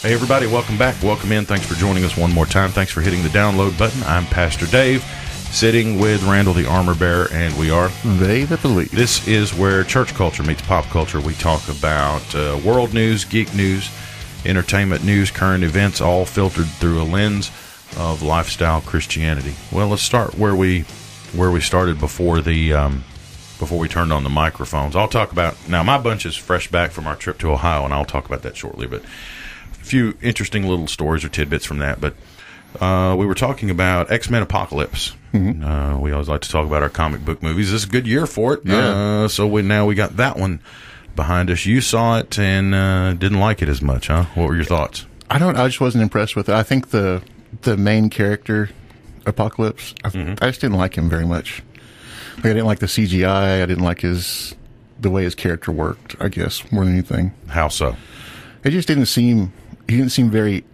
Hey, everybody, welcome back. Welcome in. Thanks for joining us one more time. Thanks for hitting the download button. I'm Pastor Dave, sitting with Randall the Armor Bearer, and we are They That Believe. This is where church culture meets pop culture. We talk about world news, geek news, entertainment news, current events, all filtered through a lens of lifestyle Christianity. Well, let's start where we started before we turned on the microphones. I'll talk about, now my bunch is fresh back from our trip to Ohio, and I'll talk about that shortly, but a few interesting little stories or tidbits from that. But we were talking about X-Men Apocalypse. Mm-hmm. We always like to talk about our comic book movies. This is a good year for it. Yeah. So we got that one behind us. You saw it and didn't like it as much, huh? What were your thoughts? I just wasn't impressed with it. I think the main character, Apocalypse, I just didn't like him very much. Like, I didn't like the CGI. I didn't like the way his character worked, I guess, more than anything. How so? It just didn't seem, he didn't seem very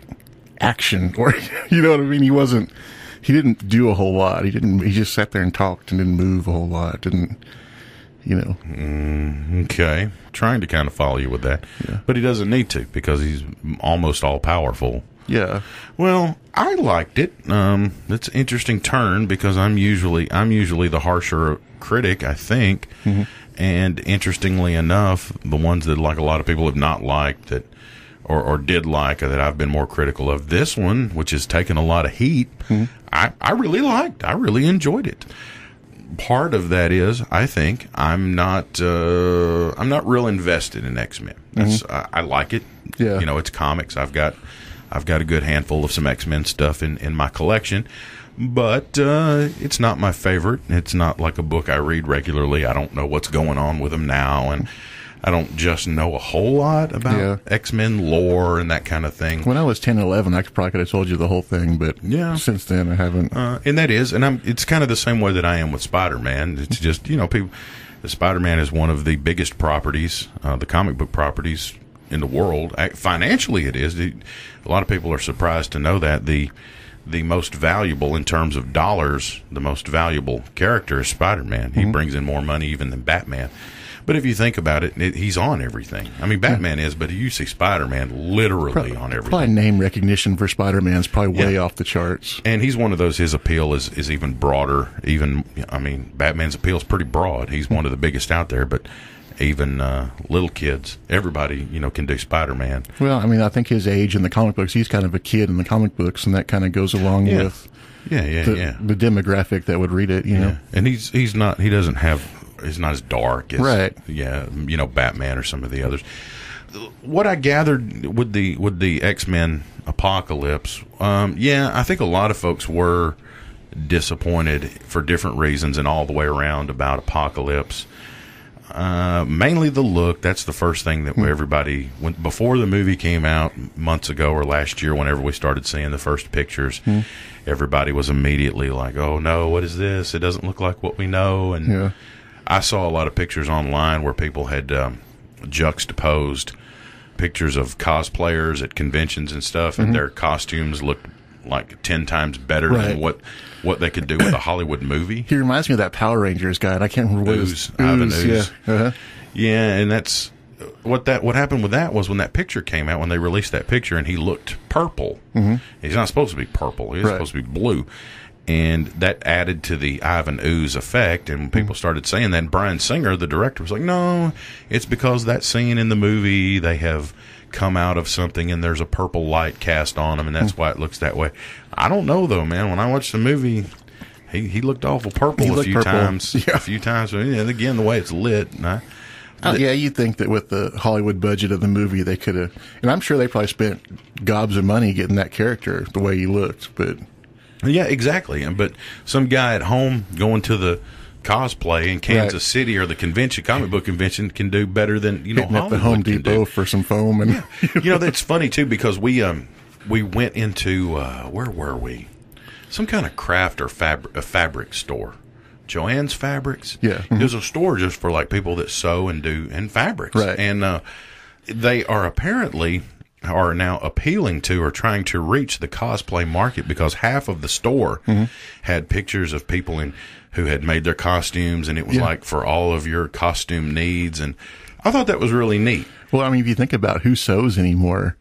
action, or, you know what I mean? He didn't do a whole lot. He just sat there and talked and didn't move a whole lot. Didn't, you know. Okay. Trying to kind of follow you with that. Yeah. But he doesn't need to, because he's almost all powerful. Yeah. Well, I liked it. It's an interesting turn, because I'm usually the harsher critic, I think. Mm-hmm. And interestingly enough, the ones that like a lot of people have not liked that or did like, that I've been more critical of, this one, which has taken a lot of heat, I really liked. I really enjoyed it. Part of that is, I think, I'm not real invested in X-Men. I like it. Yeah. You know, it's comics. I've got a good handful of some X-Men stuff in my collection, but it's not my favorite. It's not like a book I read regularly. I don't know what's going on with them now, and I don't just know a whole lot about X-Men lore and that kind of thing. When I was 10 and 11, I probably could have told you the whole thing, but since then I haven't. It's kind of the same way that I am with Spider-Man. It's just, Spider-Man is one of the biggest properties, the comic book properties in the world. Financially, it is. A lot of people are surprised to know that the most valuable in terms of dollars, the most valuable character is Spider-Man. He brings in more money even than Batman. But if you think about it, he's on everything. I mean, Batman is, but you see Spider-Man literally on everything. Probably name recognition for Spider-Man is probably way off the charts. And he's one of those, his appeal is even broader. Batman's appeal is pretty broad. He's one of the biggest out there, but even little kids, everybody, can do Spider-Man. Well, I think his age in the comic books, he's kind of a kid in the comic books, and that kind of goes along with the demographic that would read it, you know. And he's not as dark as Batman or some of the others. What I gathered with the X-Men Apocalypse, I think a lot of folks were disappointed for different reasons and all the way around about Apocalypse. Mainly the look. That's the first thing that everybody, before the movie came out months ago or last year, whenever we started seeing the first pictures, everybody was immediately like, "Oh no, what is this? It doesn't look like what we know." And I saw a lot of pictures online where people had juxtaposed pictures of cosplayers at conventions and stuff, and their costumes looked like 10 times better than what they could do with a Hollywood movie. He reminds me of that Power Rangers guy, and I can't remember what Ooze. Ivan Ooze. Yeah. Yeah, and that's what happened with that was when that picture came out, when they released that picture, and he looked purple. He's not supposed to be purple. He's supposed to be blue. And that added to the Ivan Ooze effect, and when people started saying that, and Bryan Singer, the director, was like, "No, it's because that scene in the movie, they have come out of something and there's a purple light cast on them, and that's why it looks that way." I don't know, though, man. When I watched the movie, he looked awful purple a few times. A few times. And again, the way it's lit. You'd think that with the Hollywood budget of the movie, they could have, and I'm sure they probably spent gobs of money getting that character the way he looked, but... Yeah, exactly. But some guy at home going to the cosplay in Kansas City or the comic book convention, can do better than Hitting at the Home Depot for some foam. And that's funny too, because we went into where were we? Some kind of craft or fabric store. Joann's Fabrics. Yeah, there's a store just for like people that sew and do fabrics, and they are now appealing to or trying to reach the cosplay market, because half of the store had pictures of people who had made their costumes, and it was like for all of your costume needs. And I thought that was really neat. Well, if you think about who sews anymore,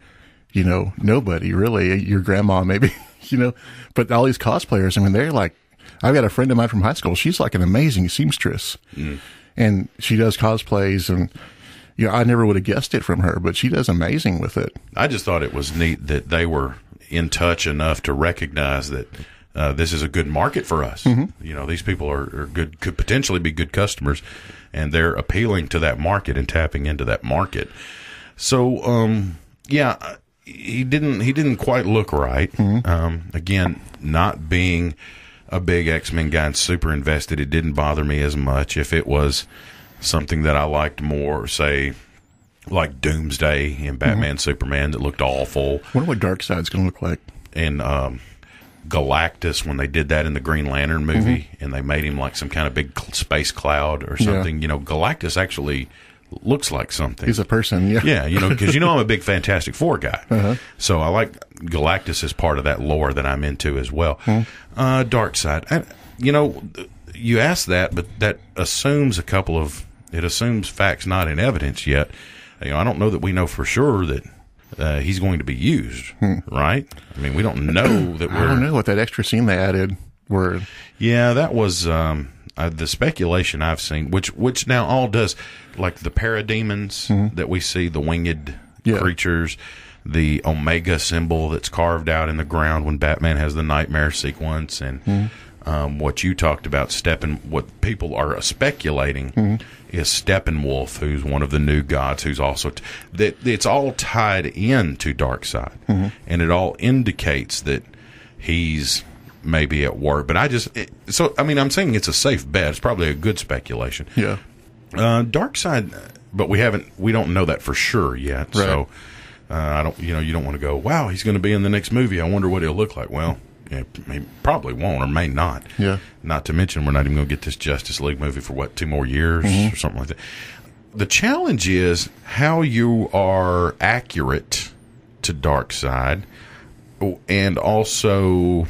nobody really. Your grandma, maybe, but all these cosplayers, I mean, they're like, I've got a friend of mine from high school. She's like an amazing seamstress, and she does cosplays, and I never would have guessed it from her, but she does amazing with it. I just thought it was neat that they were in touch enough to recognize that this is a good market for us. These people are good, could potentially be good customers, and they're appealing to that market and tapping into that market. So, he didn't quite look right. Again, not being a big X-Men guy and super invested, it didn't bother me as much. If it was something that I liked more, say, like Doomsday in Batman Superman that looked awful. I wonder what Darkseid's going to look like. And Galactus, when they did that in the Green Lantern movie, and they made him like some kind of big space cloud or something. Galactus actually looks like something. He's a person, yeah. Yeah, because I'm a big Fantastic Four guy. So I like Galactus as part of that lore that I'm into as well. Darkseid. You ask that, but that assumes it assumes facts not in evidence yet. I don't know that we know for sure that he's going to be used, right? I mean, we don't know that I don't know what that extra scene they added were. Yeah, that was the speculation I've seen, which now all does, like the parademons that we see, the winged creatures, the Omega symbol that's carved out in the ground when Batman has the nightmare sequence, and what you talked about, what people are speculating is Steppenwolf, who's one of the new gods, who's also that it's all tied into Darkseid, and it all indicates that he's maybe at work. But I'm saying it's a safe bet. It's probably a good speculation. Yeah. Darkseid, but we don't know that for sure yet. Right. So I don't, you don't want to go, wow, he's going to be in the next movie. I wonder what he'll look like. Well, he probably won't or may not. Yeah. Not to mention, we're not even going to get this Justice League movie for 2 more years or something like that. The challenge is how you are accurate to Darkseid, and also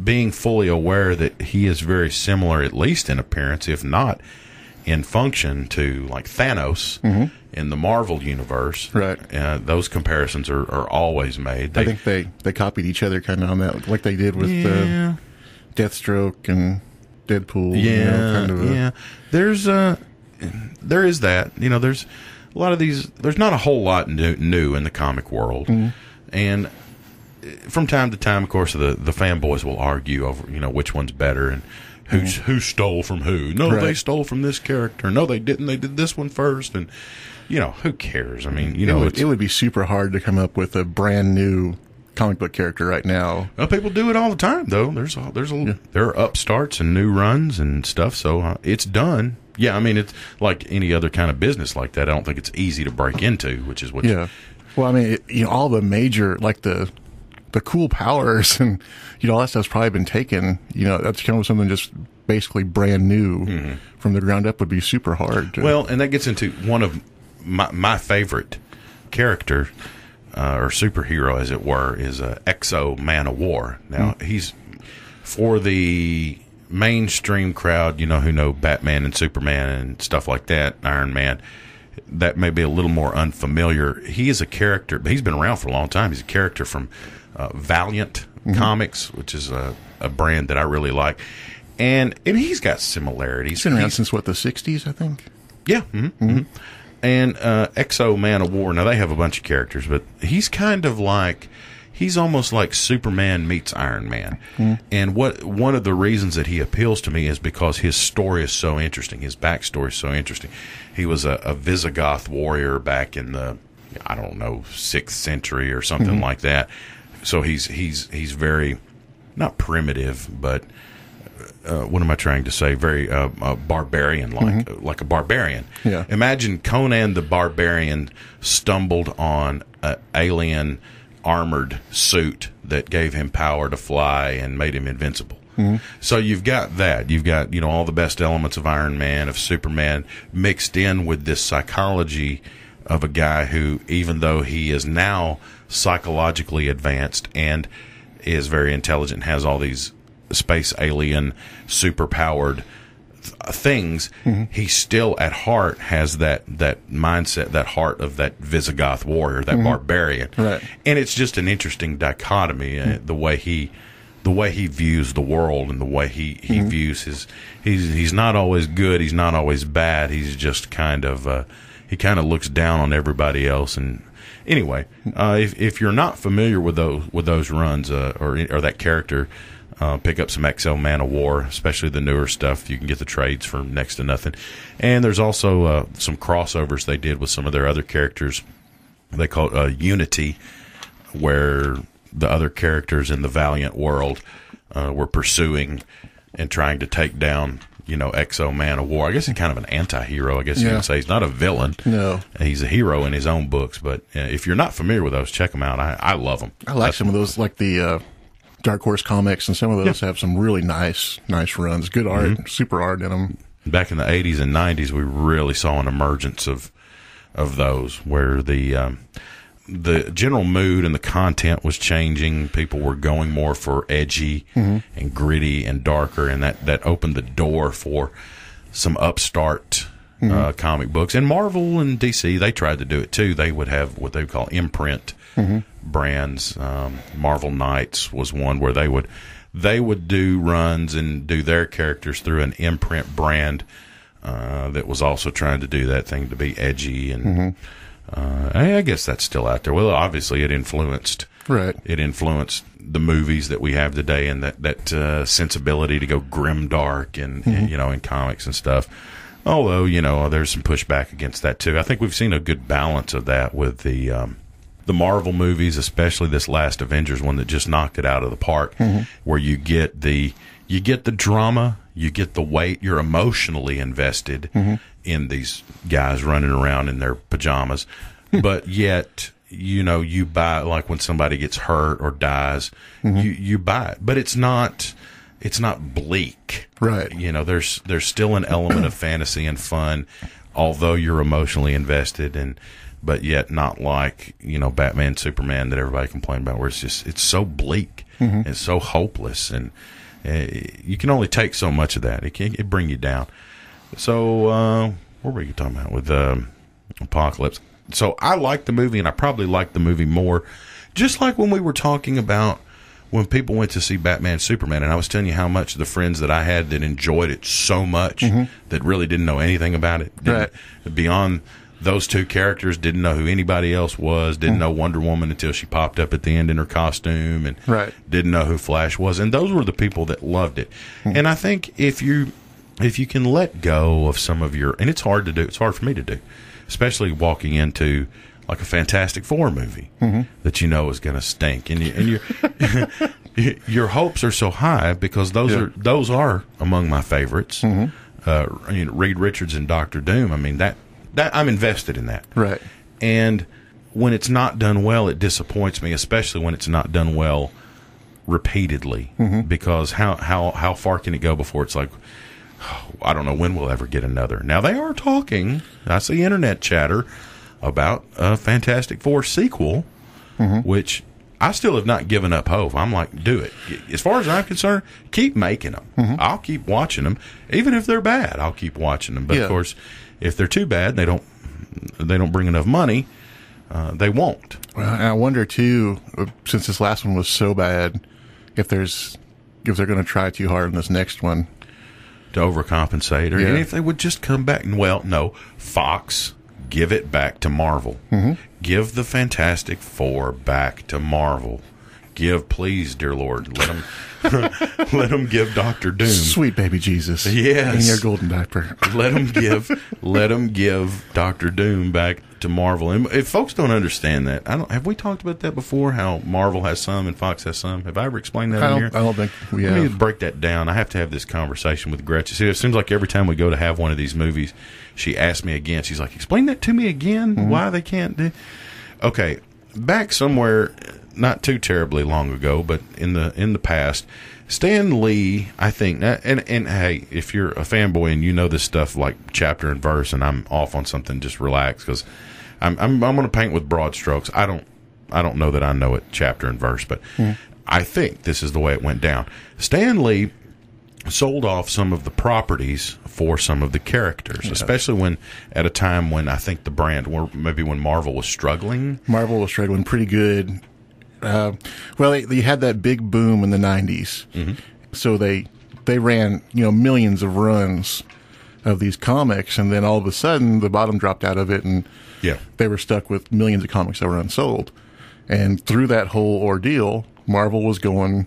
being fully aware that he is very similar, at least in appearance, if not in function, to like Thanos in the Marvel universe. Right. Those comparisons are always made. I think they copied each other kind of on that, like they did with Deathstroke and Deadpool. There is that. There's a lot of these. There's not a whole lot new in the comic world, and from time to time, of course, the fanboys will argue over which one's better and who stole from who. No, they stole from this character. No, they didn't. They did this one first, and who cares? I mean, it would be super hard to come up with a brand new comic book character right now. Well, people do it all the time, though. There are upstarts and new runs and stuff, so it's done. Yeah, I mean, it's like any other kind of business like that. I don't think it's easy to break into, which is what. Yeah. Well, I mean, all the major, like the cool powers and all that stuff's probably been taken. That's kind of something just basically brand new from the ground up would be super hard. Well, and that gets into one of my favorite character or superhero, as it were, is Exo Man of War. Now he's for the mainstream crowd, who know Batman and Superman and stuff like that, Iron Man. That may be a little more unfamiliar. He is a character, but he's been around for a long time. He's a character from Valiant Comics, which is a brand that I really like, and he's got similarities. He's been around since the 60s, I think. Yeah. And Exo Man of War. Now they have a bunch of characters, but he's kind of like. He's almost like Superman meets Iron Man. And one of the reasons that he appeals to me is because his story is so interesting. His backstory is so interesting. He was a Visigoth warrior back in the, 6th century or something like that. So he's very, not primitive, but what am I trying to say? Very barbarian, like a barbarian. Yeah. Imagine Conan the Barbarian stumbled on an alien armored suit that gave him power to fly and made him invincible. So you've got that. You've got, all the best elements of Iron Man, of Superman, mixed in with this psychology of a guy who, even though he is now psychologically advanced and is very intelligent, has all these space alien, super-powered things, he still at heart has that mindset, that heart of that Visigoth warrior, that barbarian. Right. And it's just an interesting dichotomy, the way he views the world and the way he views he's not always good, he's not always bad, he's just kind of he kind of looks down on everybody else. And anyway, if you're not familiar with those runs or that character, pick up some XL Man of War, especially the newer stuff. You can get the trades for next to nothing. And there's also some crossovers they did with some of their other characters. They call it Unity, where the other characters in the Valiant world were pursuing and trying to take down, XO Man of War. I guess he's kind of an anti-hero, I guess you can say. He's not a villain. No. He's a hero in his own books. But if you're not familiar with those, check them out. I love them. I like some of those, like the Dark Horse comics, and some of those have some really nice runs. Good art, super art in them. Back in the 80s and 90s, we really saw an emergence of those, where the general mood and the content was changing. People were going more for edgy and gritty and darker, and that opened the door for some upstart comic books. And Marvel and DC, they tried to do it too. They would have what they would call imprint brands. Marvel Knights was one where they would do runs and do their characters through an imprint brand that was also trying to do that thing to be edgy. And I guess that's still out there. Well, obviously it influenced the movies that we have today, and that sensibility to go grim dark and in comics and stuff. Although there's some pushback against that too. I think we've seen a good balance of that with the Marvel movies, especially this last Avengers one that just knocked it out of the park, where you get the drama, you get the weight, you're emotionally invested in these guys running around in their pajamas, but yet you buy, like when somebody gets hurt or dies, you buy it, but it's not bleak, right? There's still an element of fantasy and fun, although you're emotionally invested, but yet not like Batman, Superman that everybody complained about, where it's so bleak and so hopeless, and you can only take so much of that. It bring you down. So what were you talking about with Apocalypse? So I liked the movie, and I probably liked the movie more, just like when we were talking about when people went to see Batman, Superman, and I was telling you how much the friends that I had that enjoyed it so much that really didn't know anything about it, beyond those two characters, didn't know who anybody else was, didn't know Wonder Woman until she popped up at the end in her costume, and didn't know who Flash was. And those were the people that loved it. And I think if you can let go of some of your, and it's hard to do, it's hard for me to do, especially walking into like a Fantastic Four movie that is going to stink, and your hopes are so high because those are among my favorites. Reed Richards and Dr. Doom. I mean that I'm invested in that. Right. And when it's not done well, it disappoints me, especially when it's not done well repeatedly, because how far can it go before it's like, I don't know when we'll ever get another. Now they are talking, I see internet chatter about a Fantastic Four sequel, which I still have not given up hope. I'm like, do it. As far as I'm concerned, keep making them. I'll keep watching them. Even if they're bad, I'll keep watching them. But of course, if they're too bad, they don't bring enough money, they won't. Well, and I wonder too, since this last one was so bad, if they're going to try too hard in this next one to overcompensate, or and if they would just come back and, well, no, Fox, give it back to Marvel. Give the Fantastic Four back to Marvel. Please, dear Lord, let them give Dr. Doom, sweet baby Jesus, in your golden diaper. let them give Dr. Doom back to Marvel. And if folks don't understand that, have we talked about that before? How Marvel has some and Fox has some. Have I ever explained that in here? I don't think we have. Let me break that down. I have to have this conversation with Gretchen. See, it seems like every time we go to have one of these movies, she asks me again. She's like, "Explain that to me again. Why they can't do?" Okay, back somewhere not too terribly long ago, but in the past, Stan Lee, I think, and hey, if you're a fanboy and you know this stuff like chapter and verse, and I'm off on something, just relax, because I'm going to paint with broad strokes. I don't know that I know it chapter and verse, but I think this is the way it went down. Stan Lee sold off some of the properties for some of the characters, especially when at a time when I think the brand, or maybe when Marvel was struggling. Marvel was struggling pretty good. Well, they had that big boom in the 90s. Mm-hmm. So they ran, millions of runs of these comics, and then all of a sudden the bottom dropped out of it, and they were stuck with millions of comics that were unsold. And through that whole ordeal, Marvel was going,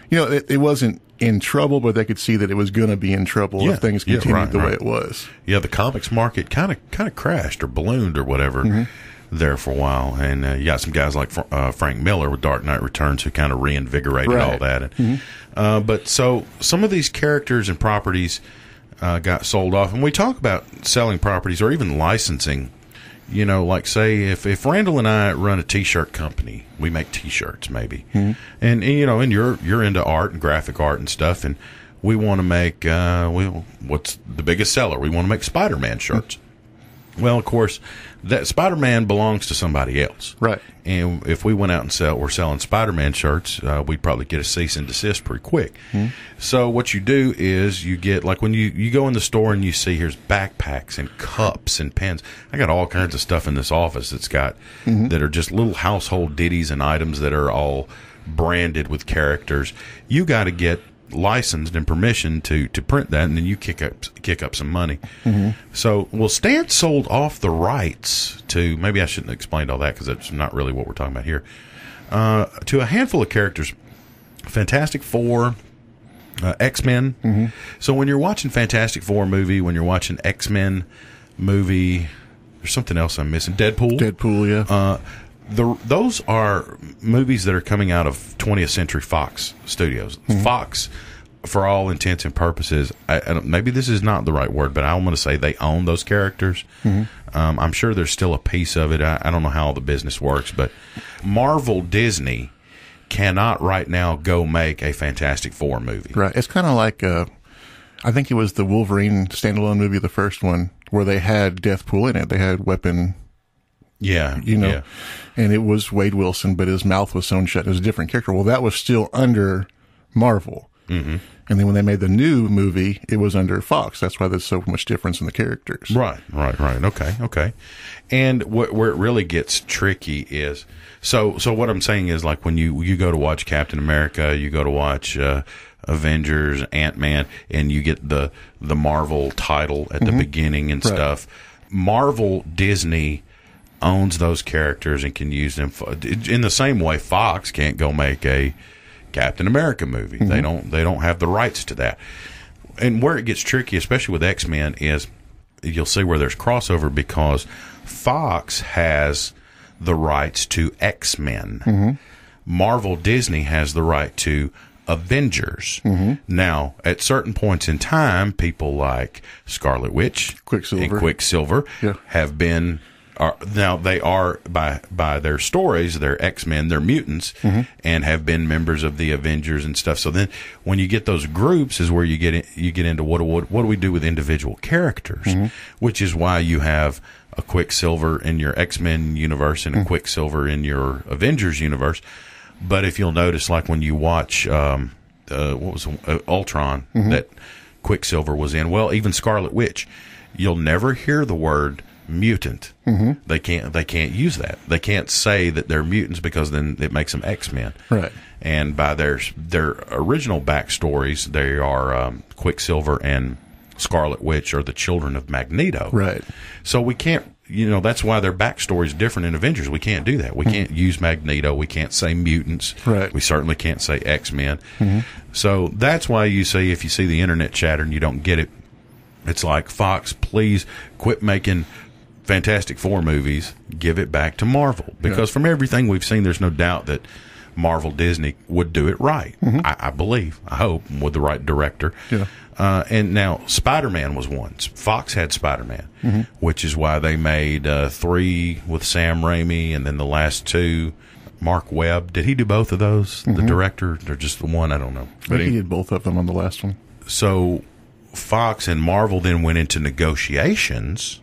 it wasn't in trouble, but they could see that it was going to be in trouble if things continued the way it was. Yeah, the comics market kind of crashed or ballooned or whatever there for a while. And you got some guys like Frank Miller with Dark Knight Returns who kind of reinvigorated all that. And, but so some of these characters and properties got sold off. And we talk about selling properties or even licensing. Like say if Randall and I run a T-shirt company, we make T-shirts maybe, and you're into art and graphic art and stuff, and we want to make what's the biggest seller? We want to make Spider-Man shirts. Well, of course, that Spider-Man belongs to somebody else, right? And if we went out and we're selling Spider-Man shirts, we'd probably get a cease and desist pretty quick. So what you do is you get, like when you go in the store and you see here's backpacks and cups and pens. I got all kinds of stuff in this office that's got that are just little household ditties and items that are all branded with characters. You got to get licensed and permission to print that, and then you kick up some money. So, Stan sold off the rights to, maybe I shouldn't have explained all that because that's not really what we're talking about here, to a handful of characters. Fantastic Four, X-Men. So when you're watching Fantastic Four movie, when you're watching X-Men movie, there's something else I'm missing. Deadpool, yeah. Those are movies that are coming out of 20th Century Fox Studios. Fox, for all intents and purposes, maybe this is not the right word, but I want to say they own those characters. I'm sure there's still a piece of it. I don't know how the business works, but Marvel Disney cannot right now go make a Fantastic Four movie. Right. It's kind of like, I think it was the Wolverine standalone movie, the first one, where they had Deathpool in it. They had Weapon. Yeah. And it was Wade Wilson, but his mouth was sewn shut. It was a different character. Well, that was still under Marvel. And then when they made the new movie, it was under Fox. That's why there's so much difference in the characters. Right. Okay. And where it really gets tricky is, so what I'm saying is, like when you go to watch Captain America, you go to watch Avengers, Ant-Man, and you get the Marvel title at the beginning and stuff. Marvel Disney owns those characters and can use them in the same way Fox can't go make a Captain America movie. They don't have the rights to that. And where it gets tricky, especially with X-Men, is you'll see where there's crossover because Fox has the rights to X-Men. Marvel Disney has the right to Avengers. Now, at certain points in time, people like Scarlet Witch, Quicksilver have been. Now they are by their stories, they're X-Men, they're mutants, and have been members of the Avengers and stuff. So then, when you get those groups, is where you get into what do we do with individual characters, which is why you have a Quicksilver in your X-Men universe and a Quicksilver in your Avengers universe. But if you'll notice, like when you watch what was Ultron that Quicksilver was in, well, even Scarlet Witch, you'll never hear the word mutant. They can't use that. They can't say that they're mutants because then it makes them X-Men. Right. And by their original backstories, they are Quicksilver and Scarlet Witch are the children of Magneto. Right. So we can't, that's why their backstory is different in Avengers. We can't do that. We can't use Magneto. We can't say mutants. Right. We certainly can't say X-Men. So that's why you see, if you see the internet chatter and you don't get it, it's like, Fox, please quit making Fantastic Four movies, give it back to Marvel. Because from everything we've seen, there's no doubt that Marvel Disney would do it right. I believe, I hope, with the right director. And now Spider-Man was one. Fox had Spider-Man, which is why they made 3 with Sam Raimi, and then the last 2, Mark Webb. Did he do both of those? The director, or just the one? I don't know. But he did both of them on the last one. So Fox and Marvel then went into negotiations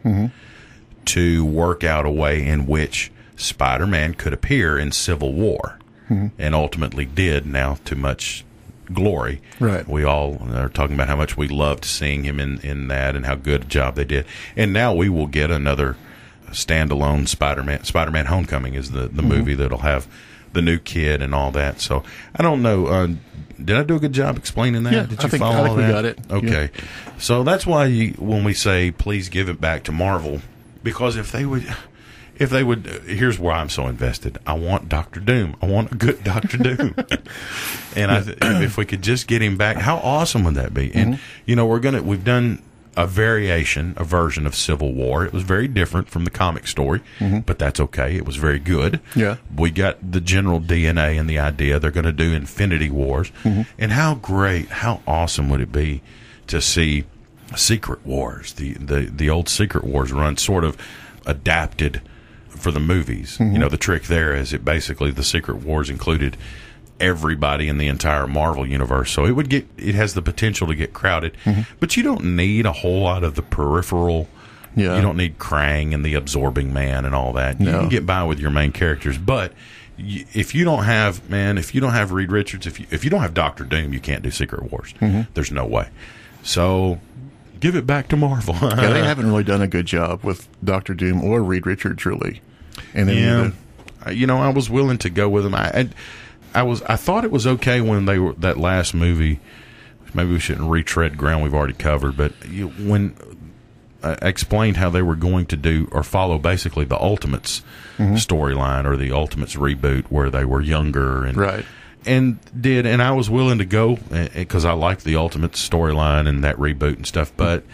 to work out a way in which Spider-Man could appear in Civil War, and ultimately did, now to much Glory. Right. We all are talking about how much we loved seeing him in that and how good a job they did. And now we will get another standalone Spider-Man. Spider-Man Homecoming is the movie that'll have the new kid and all that. So I don't know. Did I do a good job explaining that? Yeah, Did you I think follow we that? got it. Okay. Yeah. So that's why when we say please give it back to Marvel, because if they would, here's why I'm so invested. I want Doctor Doom. I want a good Doctor Doom. And if we could just get him back, how awesome would that be? And we've done a version of Civil War. It was very different from the comic story, but that's okay. It was very good. Yeah. We got the general DNA and the idea. They're going to do Infinity Wars. And how great, how awesome would it be to see Secret Wars, the old Secret Wars run sort of adapted for the movies. The trick there is the Secret Wars included everybody in the entire Marvel universe, so it has the potential to get crowded, but you don't need a whole lot of the peripheral. You don't need Krang and the Absorbing Man and all that. You can get by with your main characters, but if you don't have Reed Richards, if you don't have Doctor Doom, you can't do Secret Wars. There's no way. So give it back to Marvel. Yeah, they haven't really done a good job with Doctor Doom or Reed Richards, really. And then I was willing to go with them. I thought it was okay when they were that last movie. Maybe we shouldn't retread ground we've already covered, but when I explained how they were going to do or follow basically the Ultimates storyline or the Ultimates reboot where they were younger and right. And I was willing to go because I liked the Ultimates storyline and that reboot and stuff, but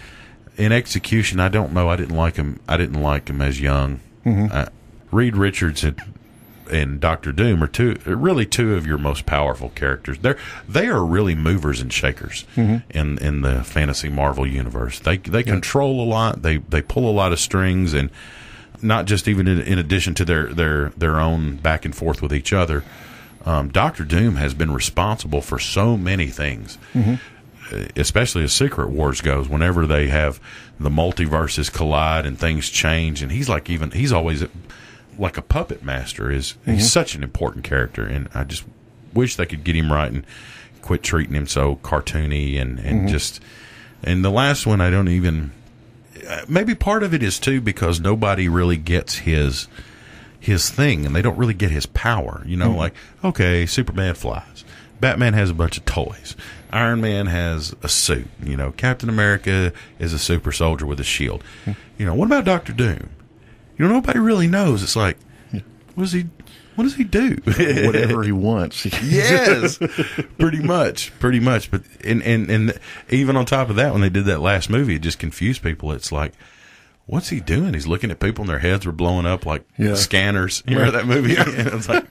in execution, I don't know. I didn't like him as young. Reed Richards and Doctor Doom are two of your most powerful characters. They are really movers and shakers in the fantasy Marvel universe. They control a lot. They pull a lot of strings, and not just even in addition to their own back and forth with each other. Doctor Doom has been responsible for so many things, especially as Secret Wars goes. Whenever they have the multiverses collide and things change, and he's always like a puppet master. He's such an important character, and I just wish they could get him right and quit treating him so cartoony and just. And the last one, I don't even. Maybe part of it is too because nobody really gets his thing, and they don't really get his power. Like, okay, Superman flies, Batman has a bunch of toys, Iron Man has a suit, Captain America is a super soldier with a shield. What about Doctor Doom? Nobody really knows. It's like, what does he do? Whatever he wants. Yes, pretty much. But and even on top of that, when they did that last movie, it just confused people. It's like, what's he doing? He's looking at people and their heads were blowing up like scanners. You remember that movie? And it's like,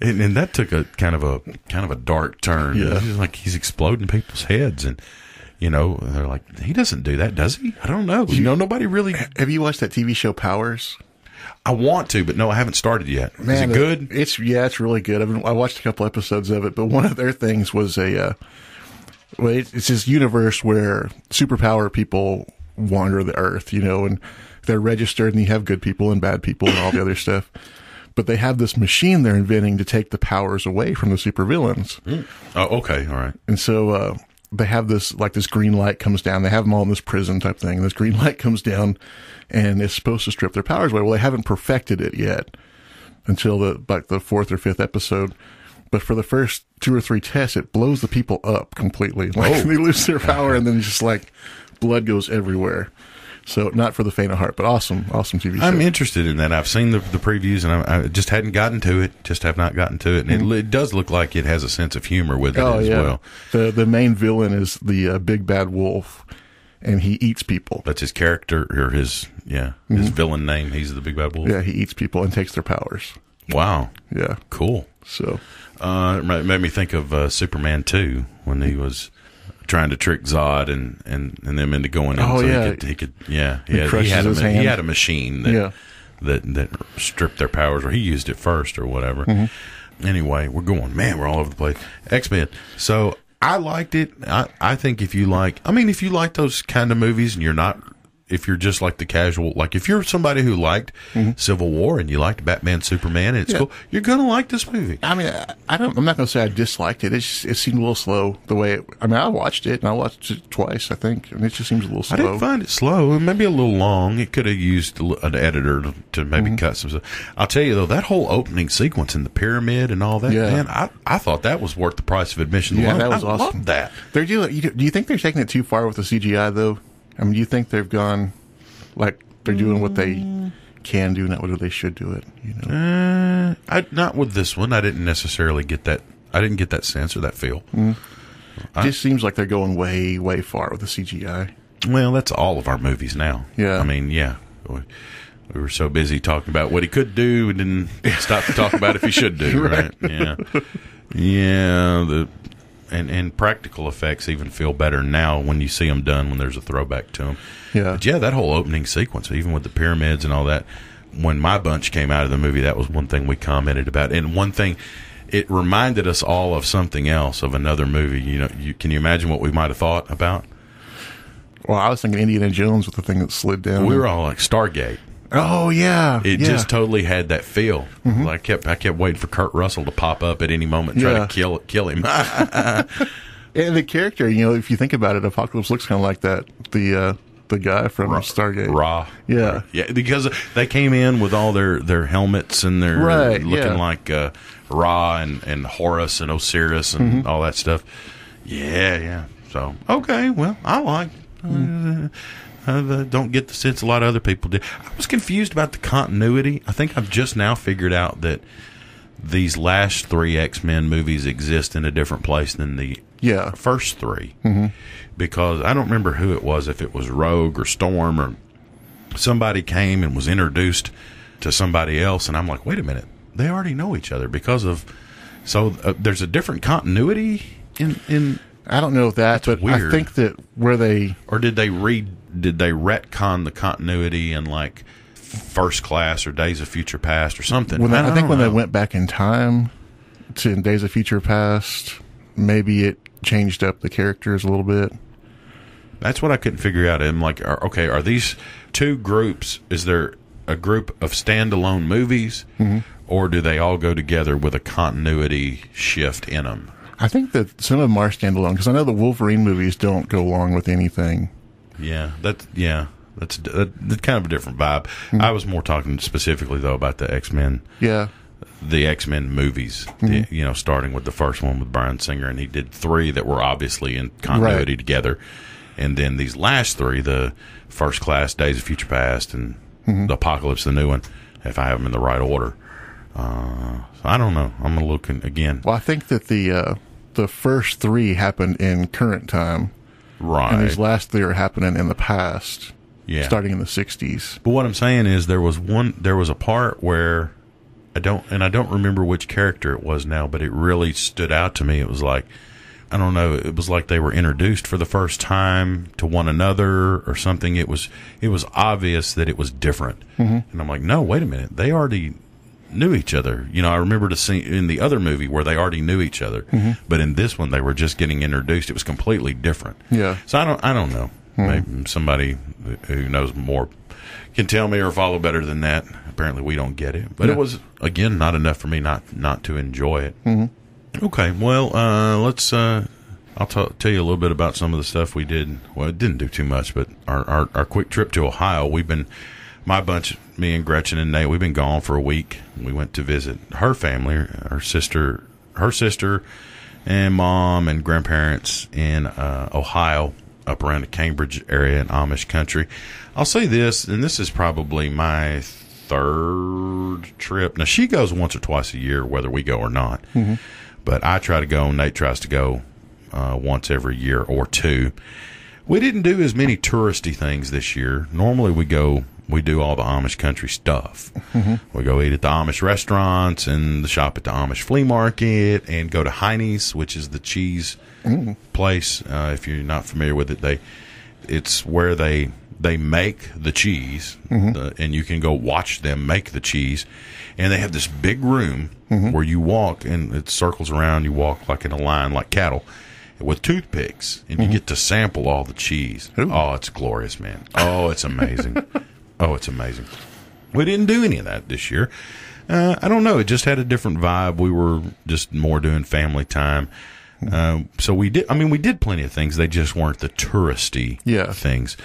and that took a kind of a dark turn. Yeah. It's like he's exploding people's heads, and they're like, he doesn't do that, does he? I don't know. Nobody really. Have you watched that TV show Powers? I want to, but no, I haven't started yet. Man, is it good? It's really good. I watched a couple episodes of it, but one of their things was it's this universe where superpower people wander the earth, and they're registered, and you have good people and bad people and all the other stuff. But they have this machine they're inventing to take the powers away from the supervillains. Oh, okay, all right. And so they have this green light comes down. They have them all in this prison type thing. And this green light comes down, and it's supposed to strip their powers away. Well, they haven't perfected it yet until the fourth or fifth episode. But for the first 2 or 3 tests, it blows the people up completely. They lose their power, and then just blood goes everywhere. So not for the faint of heart, but awesome TV show. I'm interested in that. I've seen the previews, and I just hadn't gotten to it. Just have not gotten to it. And it does look like it has a sense of humor with it as well. The main villain is the big bad wolf, and he eats people. That's his character or his villain name. He's the big bad wolf. Yeah, he eats people and takes their powers. Wow. Yeah. Cool. So it made me think of Superman 2 when he was trying to trick Zod and them into going in. He had a machine that stripped their powers, or he used it first or whatever. Anyway, we're all over the place. X-Men. So I liked it. I think if you like those kind of movies and you're not if you're just like the casual, like if you're somebody who liked Civil War and you liked Batman, Superman, and it's cool, you're gonna like this movie. I mean, I'm not gonna say I disliked it. It seemed a little slow the way. I watched it and I watched it twice, I think, and it just seems a little slow. I didn't find it slow. Maybe a little long. It could have used an editor to maybe cut some stuff. I'll tell you though, that whole opening sequence in the pyramid and all that, man, I thought that was worth the price of admission. Yeah, that was I awesome. loved that. Do you think they're taking it too far with the CGI though? I mean, do you think they've gone like they're doing what they can do, not what they should do it? You know, Not with this one. I didn't necessarily get that. I didn't get that sense or that feel. It just seems like they're going way, way far with the CGI. Well, that's all of our movies now. Yeah, I mean, yeah. We were so busy talking about what he could do, we didn't stop to talk about if he should do. Right? Yeah, yeah. And practical effects even feel better now when you see them done when there's a throwback to them. Yeah. But yeah, that whole opening sequence, even with the pyramids and all that, when my bunch came out of the movie, that was one thing we commented about. And one thing, it reminded us all of something else, of another movie. You know, can you imagine what we might have thought about? Well, I was thinking Indiana Jones with the thing that slid down. We were all like Stargate. Oh yeah, it just totally had that feel. I kept waiting for Kurt Russell to pop up at any moment, and try to kill him. And the character, you know, if you think about it, Apocalypse looks kind of like that. The guy from Stargate, Ra. Yeah, because they came in with all their helmets and their looking like Ra and Horus and Osiris and all that stuff. Yeah. So okay, well, I like. I don't get the sense a lot of other people did. I was confused about the continuity. I think I've just now figured out that these last 3 X-Men movies exist in a different place than the first 3. Because I don't remember who it was, if it was Rogue or Storm or somebody came and was introduced to somebody else, and I'm like, wait a minute, they already know each other because of... So there's a different continuity in I don't know that, but weird. I think that where they... Or did they retcon the continuity in like First Class or Days of Future Past or something? I think when they went back in time to Days of Future Past, maybe it changed up the characters a little bit. That's what I couldn't figure out. I'm like, are these 2 groups? Is there a group of standalone movies, or do they all go together with a continuity shift in them? I think that some of them are standalone, because I know the Wolverine movies don't go along with anything. That's kind of a different vibe. I was more talking specifically though about the X-Men. Yeah, the X-Men movies. Starting with the first one with Bryan Singer, and he did 3 that were obviously in continuity together, and then these last 3, the First Class, Days of Future Past, and the Apocalypse, the new one, if I have them in the right order. I don't know. I'm looking again. Well, I think that the first 3 happened in current time. Right. And these last 3 are happening in the past. Yeah. Starting in the 60s. But what I'm saying is there was a part where I don't remember which character it was now, but it really stood out to me. It was like, I don't know, it was like they were introduced for the first time to one another or something. It was obvious that it was different. And I'm like, no, wait a minute. They already knew each other. I remember to see in the other movie where they already knew each other, but in this one they were just getting introduced. It was completely different. Yeah. So I don't know. Maybe somebody who knows more can tell me or follow better than that. Apparently we don't get it, but it was again not enough for me not to enjoy it. Okay, well, let's. I'll tell you a little bit about some of the stuff we did. Well, it didn't do too much, but our quick trip to Ohio. My bunch, me and Gretchen and Nate, we've been gone for a week. We went to visit her family, her sister, and mom and grandparents in Ohio, up around the Cambridge area in Amish country. I'll say this, and this is probably my 3rd trip. Now, she goes once or twice a year, whether we go or not. But I try to go, Nate tries to go once every year or 2. We didn't do as many touristy things this year. Normally we do all the Amish country stuff. We go eat at the Amish restaurants and shop at the Amish flea market and go to Heine's, which is the cheese place. If you're not familiar with it, it's where they make the cheese, and you can go watch them make the cheese. And they have this big room where you walk, and it circles around. You walk like in a line, like cattle. with toothpicks, and you get to sample all the cheese. Ooh. Oh, it's glorious, man. Oh, it's amazing. Oh, it's amazing. We didn't do any of that this year. I don't know. It just had a different vibe. We were just more doing family time. So we did. I mean, we did plenty of things. They just weren't the touristy things.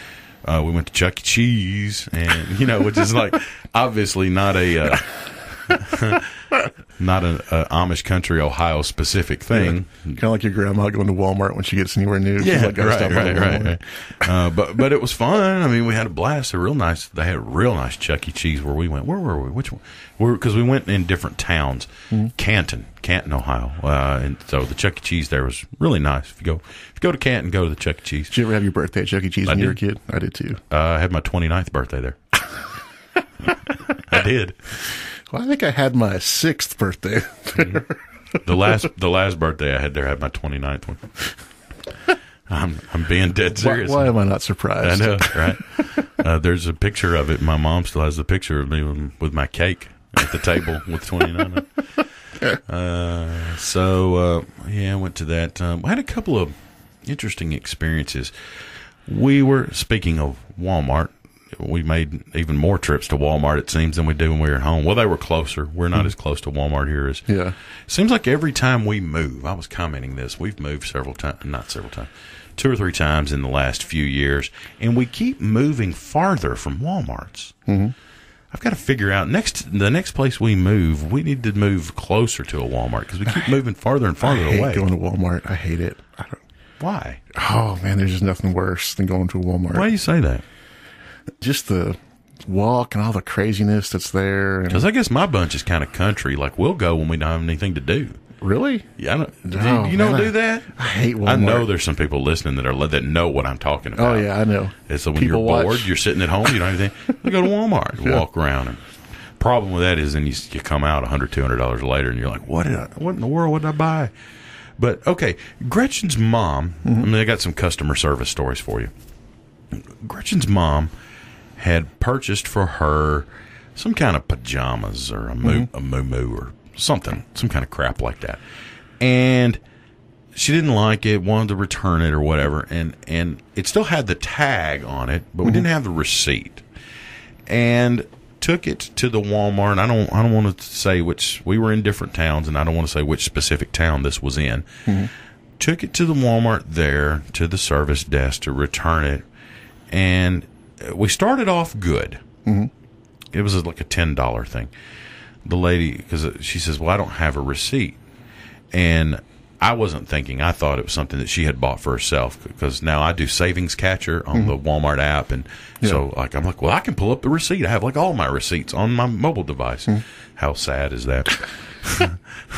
We went to Chuck E. Cheese, and which is like obviously not a not an Amish country, Ohio specific thing. Yeah. Kind of like your grandma going to Walmart when she gets anywhere new. Yeah, like, right. But it was fun. I mean, we had a blast. They had a real nice Chuck E. Cheese where we went. Where were we? Which one? Because we went in different towns. Canton, Ohio, and so the Chuck E. Cheese there was really nice. If you go to Canton, go to the Chuck E. Cheese. Did you ever have your birthday at Chuck E. Cheese when you were a kid? I did too. I had my 29th birthday there. I did. Well, I think I had my 6th birthday there. The last birthday I had there, I had my 29th one. I'm being dead serious. Why am I not surprised? I know, right? There's a picture of it. My mom still has the picture of me with my cake at the table with 29. I went to that. I had a couple of interesting experiences. Speaking of Walmart, we made even more trips to Walmart, it seems, than we do when we were at home. Well, they were closer. We're not as close to Walmart here as... Yeah. Seems like every time we move, I was commenting this, we've moved 2 or 3 times in the last few years, and we keep moving farther from Walmarts. Mm-hmm. I've got to figure out, the next place we move, we need to move closer to a Walmart, because we keep moving farther and farther away. I hate going to Walmart. I hate it. Why? Oh, man, there's just nothing worse than going to a Walmart. Why do you say that? Just the walk and all the craziness that's there. Because I guess my bunch is kind of country. Like, we'll go when we don't have anything to do. Really? Yeah. You don't do that? I hate Walmart. I know there's some people listening that know what I'm talking about. Oh, yeah, I know. And so when you're bored, you're sitting at home, you don't have anything, you go to Walmart, walk around. And problem with that is then you come out $100, $200 later, and you're like, what in the world would I buy? But, okay, Gretchen's mom, I mean, I got some customer service stories for you. Gretchen's mom had purchased for her some kind of pajamas or a muumuu or something, some kind of crap like that. And she didn't like it, wanted to return it or whatever. And it still had the tag on it, but we didn't have the receipt. And took it to the Walmart. And I don't want to say which, we were in different towns, and I don't want to say which specific town this was in. Took it to the Walmart there, to the service desk to return it. And we started off good. It was like a $10 thing. The lady, because she says, well, I don't have a receipt. And I wasn't thinking. I thought it was something that she had bought for herself, because now I do Savings Catcher on the Walmart app. And so I'm like, well, I can pull up the receipt. I have like all my receipts on my mobile device. How sad is that?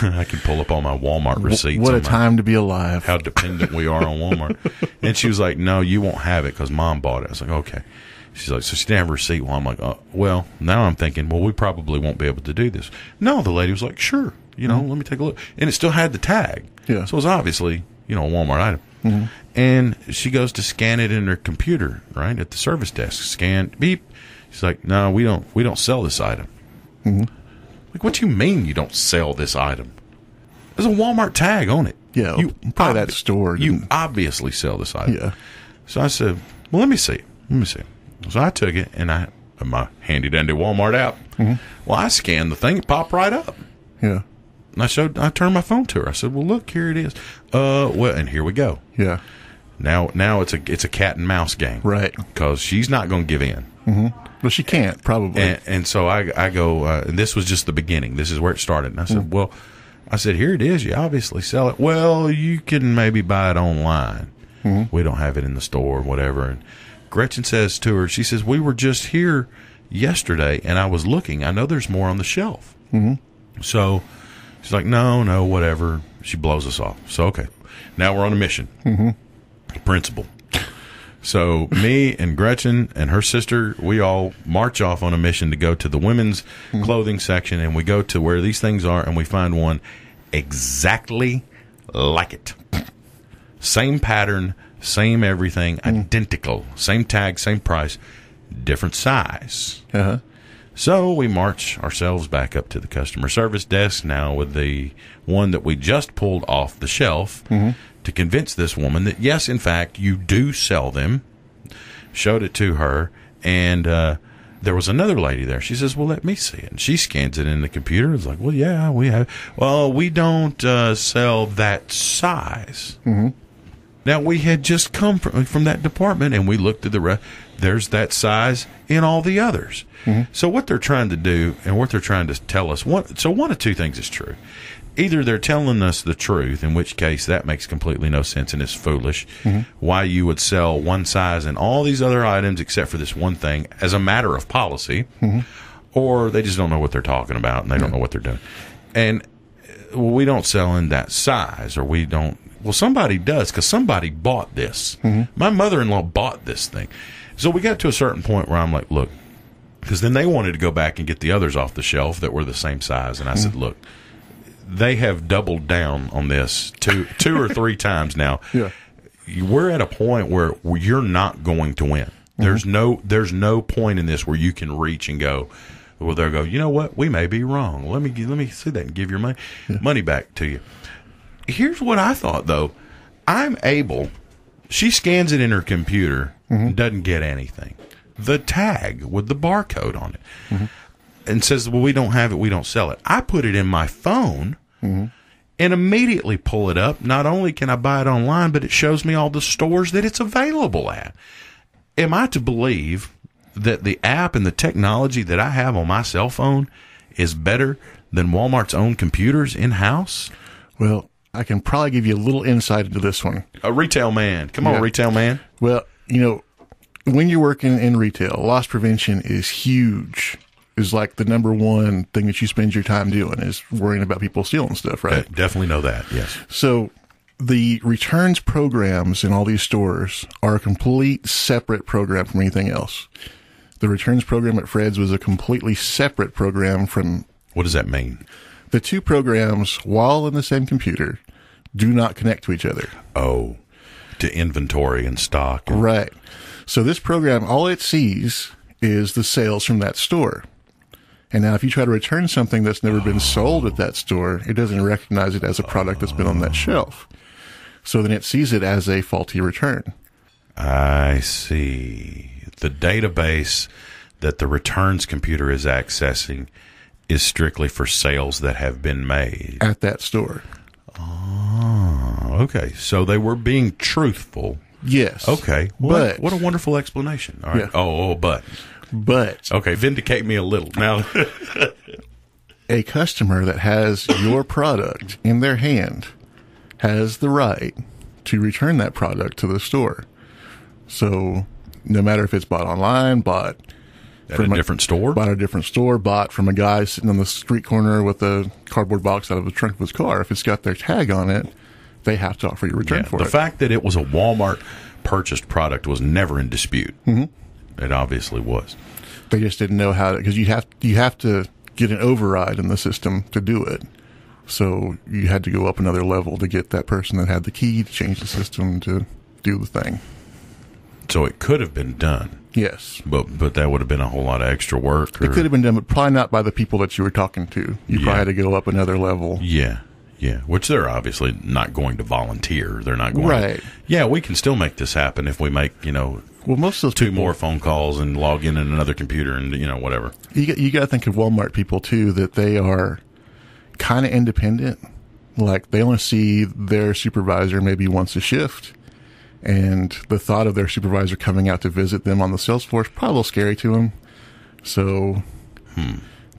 I can pull up all my Walmart receipts. What a time to be alive. How dependent we are on Walmart. And she was like, no, you won't have it because Mom bought it. I was like, okay. She's like, so she didn't have a receipt. Well, I'm like, oh, well, now I'm thinking, well, we probably won't be able to do this. No, the lady was like, sure, let me take a look. And it still had the tag. Yeah. So it was obviously, a Walmart item. And she goes to scan it in her computer, right, at the service desk. Scan, beep. She's like, no, we don't sell this item. Like, what do you mean you don't sell this item? There's a Walmart tag on it. Yeah, probably that store. You obviously sell this item. Yeah. So I said, well, let me see. So I took it, and I my handy-dandy Walmart app. Well, I scanned the thing. It popped right up. Yeah. And I turned my phone to her. I said, well, look, here it is. Well, and here we go. Yeah. Now it's a cat and mouse game. Right. Because she's not going to give in. Well, she can't, probably. And so I go, and this was just the beginning. This is where it started. And I said, well, here it is. You obviously sell it. Well, you can maybe buy it online. We don't have it in the store or whatever. And Gretchen says to her, she says, we were just here yesterday, and I was looking. I know there's more on the shelf. So she's like, no, whatever. She blows us off. So, okay. Now we're on a mission. Principal. So me and Gretchen and her sister, we all march off on a mission to go to the women's clothing section, and we go to where these things are, and we find one exactly like it. Same pattern, same everything, identical. Same tag, same price, different size. So we march ourselves back up to the customer service desk now with the one that we just pulled off the shelf, to convince this woman that, yes, in fact, you do sell them. Showed it to her, and there was another lady there. She says, well, let me see it. And she scans it in the computer. It's like, well, yeah, we have. Well, we don't sell that size. Mm-hmm. Now, we had just come from that department, and we looked at the rest. There's that size in all the others. Mm-hmm. So what they're trying to do and what they're trying to tell us, one of two things is true. Either they're telling us the truth, in which case that makes completely no sense and is foolish, why you would sell one size in all these other items except for this one thing as a matter of policy, or they just don't know what they're talking about and they don't know what they're doing. And we don't sell in that size, or we don't. Well, somebody does, because somebody bought this. My mother-in-law bought this thing. So we got to a certain point where I'm like, look, because then they wanted to go back and get the others off the shelf that were the same size. And I said, look, they have doubled down on this two or three times now. Yeah. We're at a point where you're not going to win. There's no point in this where you can reach and go, well, they'll go, you know what? We may be wrong. Let me see that and give your money back to you. Here's what I thought, though. She scans it in her computer and doesn't get anything. The tag with the barcode on it and says, well, we don't have it, we don't sell it. I put it in my phone and immediately pull it up. Not only can I buy it online, but it shows me all the stores that it's available at. Am I to believe that the app and the technology that I have on my cell phone is better than Walmart's own computers in-house? Well, I can probably give you a little insight into this one. A retail man. Come on, retail man. Well, when you're working in retail, loss prevention is huge. Is like the number one thing that you spend your time doing is worrying about people stealing stuff, right? Definitely know that, yes. So the returns programs in all these stores are a complete separate program from anything else. The returns program at Fred's was a completely separate program from... What does that mean? The two programs, while in the same computer, do not connect to each other. Oh, to inventory and stock. Right. So this program, all it sees is the sales from that store. And now if you try to return something that's never been sold at that store, it doesn't recognize it as a product that's been on that shelf. So then it sees it as a faulty return. I see. The database that the returns computer is accessing is strictly for sales that have been made at that store. Oh, okay. So they were being truthful. Yes. Okay. What a wonderful explanation. All right. Yeah. But. Okay, vindicate me a little. Now, a customer that has your product in their hand has the right to return that product to the store. So no matter if it's bought online, bought from a different store, bought from a guy sitting on the street corner with a cardboard box out of the trunk of his car, if it's got their tag on it, they have to offer you a return for it. The fact that it was a Walmart purchased product was never in dispute. It obviously was. They just didn't know how to, because you have to get an override in the system to do it. So you had to go up another level to get that person that had the key to change the system to do the thing. So it could have been done. Yes. But that would have been a whole lot of extra work. It could have been done, but probably not by the people that you were talking to. You probably had to go up another level. Yeah. Yeah. Which they're obviously not going to volunteer. They're not going to. Yeah, we can still make this happen if we make, most of those two more phone calls and log in another computer and, whatever. You got to think of Walmart people, too, that they are kind of independent. Like, they only see their supervisor maybe once a shift. And the thought of their supervisor coming out to visit them on the sales floor is probably a little scary to them. So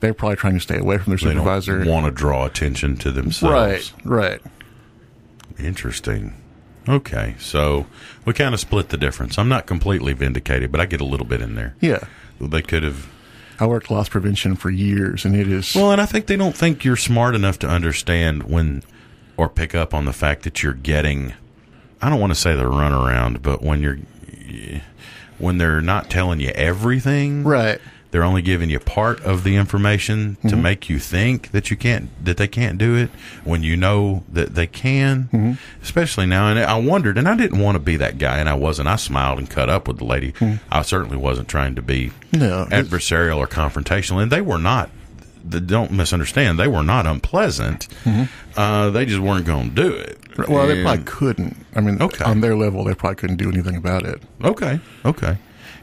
they're probably trying to stay away from their supervisor. They don't want to draw attention to themselves. Right. Interesting. Okay, so we kind of split the difference. I'm not completely vindicated, but I get a little bit in there. Yeah. They could have... I worked loss prevention for years, and it is... Well, and I think they don't think you're smart enough to understand or pick up on the fact that you're getting... I don't want to say the runaround, but when they're not telling you everything, right? They're only giving you part of the information to make you think that they can't do it when you know that they can. Especially now, and I wondered, and I didn't want to be that guy, and I wasn't. I smiled and cut up with the lady. I certainly wasn't trying to be adversarial or confrontational, and they were not. Don't misunderstand. They were not unpleasant. They just weren't going to do it. Well, they probably couldn't. I mean, on their level, they probably couldn't do anything about it. Okay.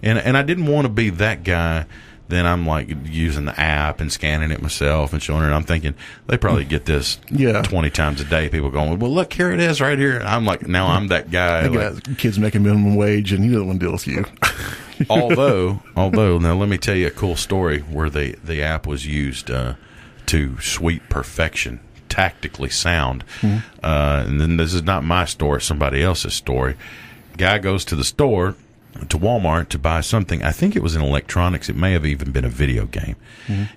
And I didn't want to be that guy. Then I'm like using the app and scanning it myself and showing it. I'm thinking they probably get this 20 times a day. People going, well, look, here it is right here. I'm like, now I'm that guy. Kids making minimum wage, and he doesn't want to deal with you. although, now let me tell you a cool story where the app was used to sweet perfection, tactically sound. And then this is not my story, it's somebody else's story. Guy goes to the store, to Walmart, to buy something. I think it was in electronics. It may have even been a video game.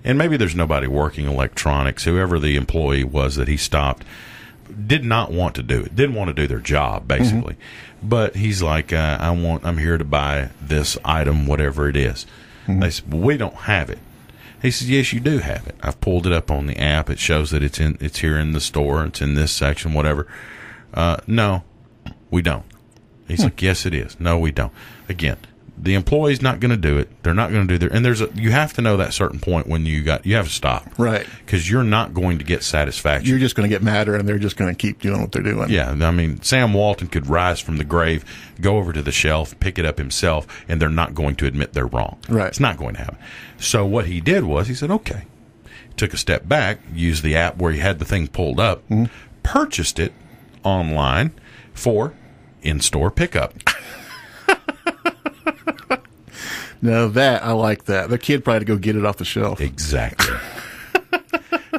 And maybe there's nobody working electronics. Whoever the employee was that he stopped did not want to do it. Didn't want to do their job, basically. But he's like, I'm here to buy this item, whatever it is. They said, well, we don't have it. He says, yes, you do have it. I've pulled it up on the app. It shows that it's here in the store. It's in this section, whatever. No, we don't. He's like, yes, it is. No, we don't. Again, the employee's not going to do it. They're not going to do and you have to know that certain point when you have to stop. Right. Because you're not going to get satisfaction. You're just going to get madder, and they're just going to keep doing what they're doing. Yeah. I mean, Sam Walton could rise from the grave, go over to the shelf, pick it up himself, and they're not going to admit they're wrong. Right. It's not going to happen. So what he did was he said, okay. Took a step back, used the app where he had the thing pulled up, purchased it online for in-store pickup. Now that, I like that. The kid probably had to go get it off the shelf. Exactly.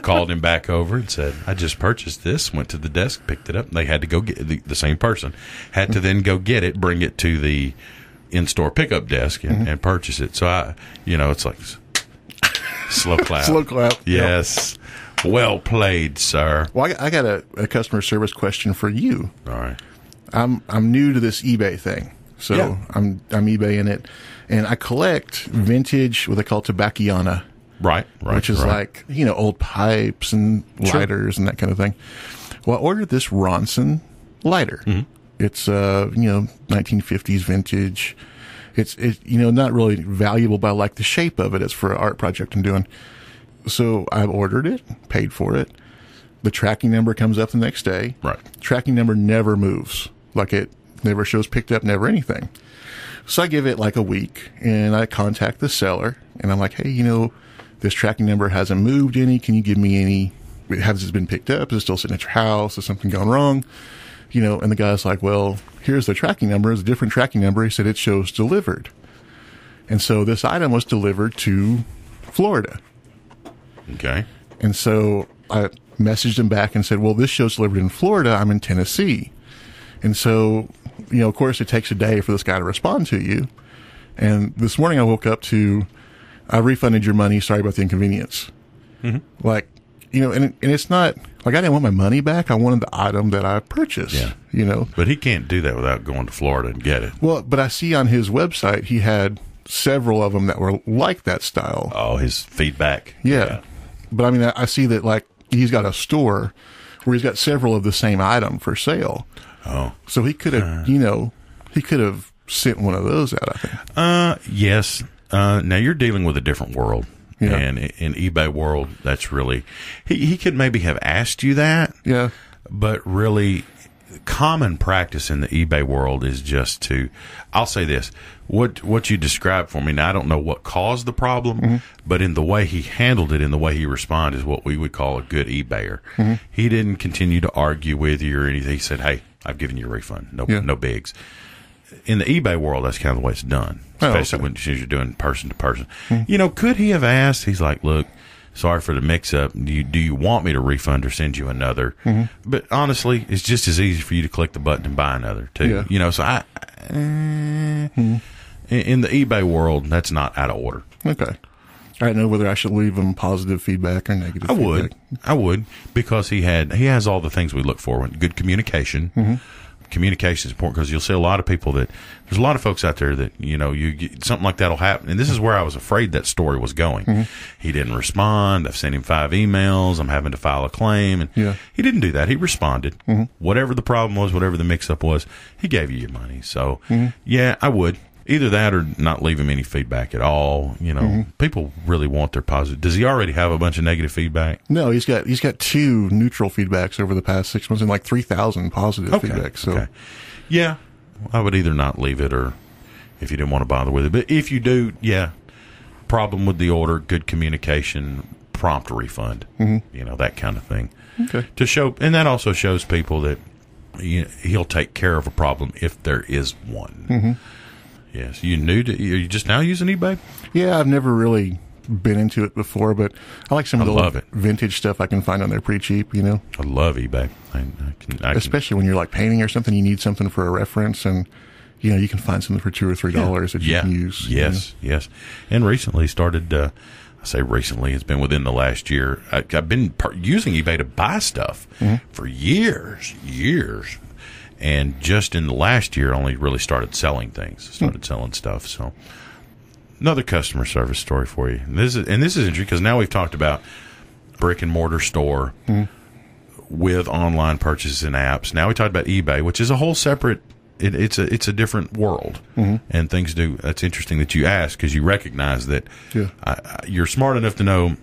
Called him back over and said, I just purchased this, went to the desk, picked it up. They had to go get the same person had to then go get it, bring it to the in-store pickup desk and purchase it. So it's like slow clap. Slow clap. Yes. Yep. Well played, sir. Well, I got a customer service question for you. All right. I'm new to this eBay thing, so I'm eBaying it, and I collect vintage, what they call Tobacciana, right, which is like old pipes and lighters and that kind of thing. Well, I ordered this Ronson lighter. It's 1950s vintage. It's not really valuable, but I like the shape of it. It's for an art project I'm doing. So I ordered it, paid for it. The tracking number comes up the next day. Right. Tracking number never moves. Like it never shows picked up, never anything. So I give it like a week, and I contact the seller, and I'm like, hey, this tracking number hasn't moved any. Can you give me any? Has it been picked up? Is it still sitting at your house? Has something gone wrong? And the guy's like, well, here's the tracking number. It's a different tracking number. He said it shows delivered. And so this item was delivered to Florida. Okay. And so I messaged him back and said, well, this shows delivered in Florida. I'm in Tennessee. And so, of course, it takes a day for this guy to respond to you. And this morning I woke up to, I refunded your money. Sorry about the inconvenience. Like, and it's not, like I didn't want my money back. I wanted the item that I purchased, But he can't do that without going to Florida and get it. Well, but I see on his website, he had several of them that were like that style. Oh, his feedback. Yeah. But I mean, I see that like he's got a store where he's got several of the same item for sale. Oh, so he could have, he could have sent one of those out, I think. Yes. Now you're dealing with a different world. Yeah. And in eBay world, that's really, he could maybe have asked you that. Yeah. But really, common practice in the eBay world is just to, I'll say this, what you described for me, now I don't know what caused the problem, but in the way he handled it, in the way he responded, is what we would call a good eBayer. He didn't continue to argue with you or anything. He said, hey, I've given you a refund. No bigs. In the eBay world, that's kind of the way it's done, especially when you're doing person to person. Could he have asked? He's like, look, sorry for the mix-up. Do you want me to refund or send you another? But honestly, it's just as easy for you to click the button and buy another, too. Yeah. So in the eBay world, that's not out of order. Okay. I don't know whether I should leave him positive feedback or negative feedback. I would, because he has all the things we look for. Good communication. Communication is important, because you'll see a lot of people there's a lot of folks out there that, you get, something like that will happen. And this is where I was afraid that story was going. He didn't respond. I've sent him 5 emails. I'm having to file a claim. And he didn't do that. He responded. Whatever the problem was, whatever the mix up was, he gave you your money. So, yeah, I would. Either that or not leave him any feedback at all. You know, people really want their positive. Does he already have a bunch of negative feedback? No, he's got 2 neutral feedbacks over the past 6 months and like 3,000 positive feedback. So, yeah, I would either not leave it or if you didn't want to bother with it. But if you do, problem with the order, good communication, prompt refund, you know, that kind of thing. Okay. To show, and that also shows people that he'll take care of a problem if there is one. Yes, you just now using eBay? Yeah, I've never really been into it before, but I like some of the vintage stuff I can find on there pretty cheap, you know? I love eBay. Especially when you're like painting or something, you need something for a reference, and you know, you can find something for $2 or $3 that you can use. Yes. And recently started, I say recently, it's been within the last year. I've been using eBay to buy stuff for years. And just in the last year, only really started selling things, selling stuff. So another customer service story for you. And this is interesting because now we've talked about brick and mortar store with online purchases and apps. Now we talked about eBay, which is a whole separate. It's a different world, and things do. That's interesting that you ask because you recognize that you're smart enough to know.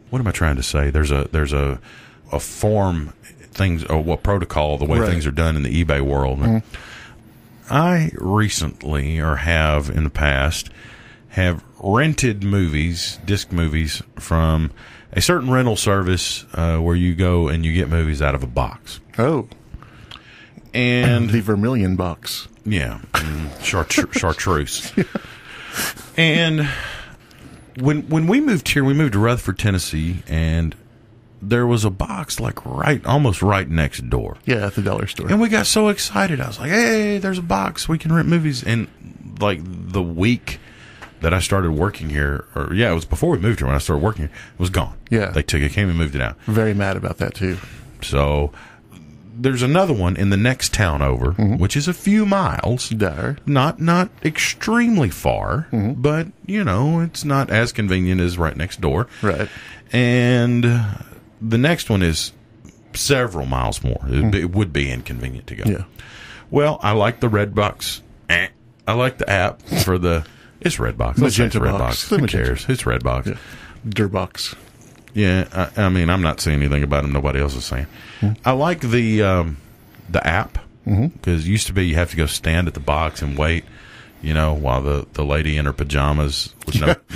What am I trying to say? There's a form. Things or what protocol, the way things are done in the eBay world. I recently, or have in the past, have rented disc movies from a certain rental service where you go and you get movies out of a box. Oh. And the Vermilion box. Yeah. Chartreuse. And when we moved here, we moved to Rutherford, Tennessee, and there was a box like almost right next door. Yeah, at the dollar store. And we got so excited. I was like, hey, there's a box. We can rent movies. And like the week that I started working here, it was before we moved here when I started working here, it was gone. Yeah. They came and moved it out. Very mad about that too. So there's another one in the next town over, which is a few miles. Not extremely far, but, you know, it's not as convenient as right next door. Right. And the next one is several miles more. It would be inconvenient to go. Yeah. Well, I like the Redbox. I like the app for it's Redbox. Magenta box. Who cares? It's Redbox. Yeah. Dirtbox. Yeah. I mean, I'm not saying anything about them nobody else is saying. I like the app because it used to be you have to go stand at the box and wait, you know, while the lady in her pajamas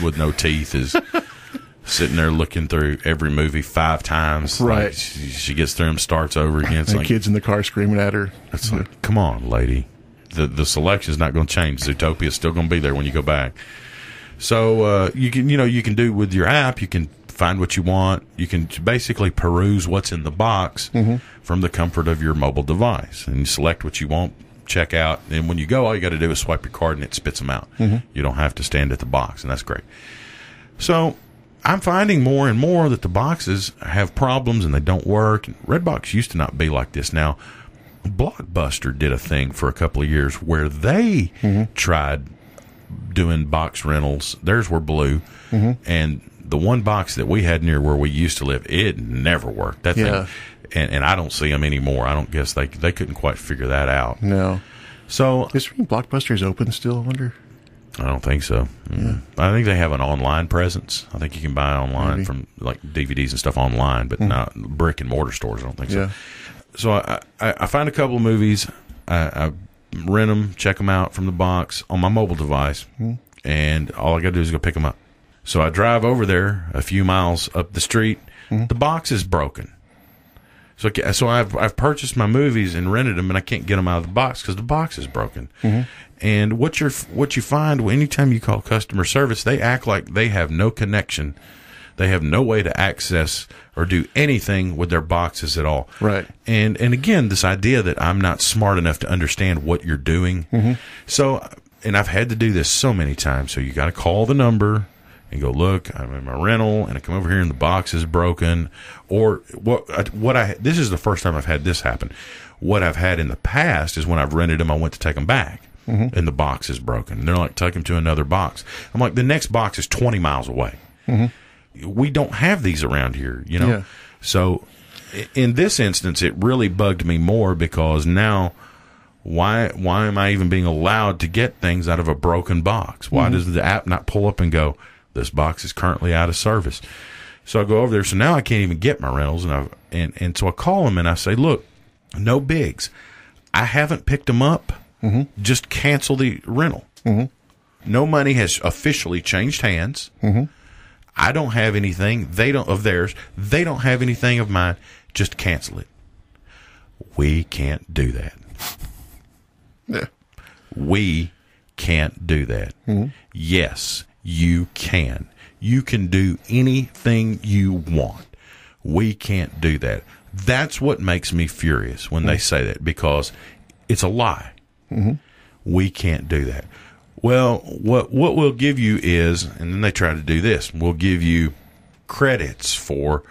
with no teeth is sitting there looking through every movie 5 times. Right. Like she gets through them, starts over again. It's and like, kids in the car screaming at her. It's like, come on, lady. The selection's not going to change. Zootopia's still going to be there when you go back. So you can do with your app, you can find what you want. You can basically peruse what's in the box from the comfort of your mobile device. And you select what you want, check out. And when you go, all you got to do is swipe your card and it spits them out. You don't have to stand at the box, and that's great. So I'm finding more and more that the boxes have problems and they don't work. Redbox used to not be like this. Now, Blockbuster did a thing for a couple of years where they tried doing box rentals. Theirs were blue, and the one box that we had near where we used to live, it never worked. That thing, and I don't see them anymore. I don't guess they couldn't quite figure that out. No. So is Blockbuster's open still? I wonder. I don't think so. Yeah. I think they have an online presence. I think you can buy online from like DVDs and stuff online, but not brick and mortar stores. I don't think so. So I find a couple of movies. I rent them, check them out from the box on my mobile device, and all I got to do is go pick them up. So I drive over there a few miles up the street. The box is broken. So I've purchased my movies and rented them, and I can't get them out of the box because the box is broken. And what you find anytime you call customer service, they act like they have no connection. They have no way to access or do anything with their boxes at all. Right. And again, this idea that I'm not smart enough to understand what you're doing. So, and I've had to do this so many times. So you got to call the number and go, look, I'm in my rental, and I come over here and the box is broken. Or this is the first time I've had this happen. What I've had in the past is when I've rented them, I went to take them back, and the box is broken. And they're like, take them to another box. I'm like, the next box is 20 miles away. We don't have these around here, you know? Yeah. So in this instance, it really bugged me more because now Why am I even being allowed to get things out of a broken box? Why does the app not pull up and go, this box is currently out of service? So I go over there. So now I can't even get my rentals. And so I call them and I say, look, no bigs. I haven't picked them up. Just cancel the rental. No money has officially changed hands. I don't have anything. They don't of theirs. They don't have anything of mine. Just cancel it. We can't do that. Yeah. We can't do that. Yes, you can. You can do anything you want. We can't do that. That's what makes me furious when they say that, because it's a lie. We can't do that. Well, what we'll give you is, and then they try to do this, we'll give you credits for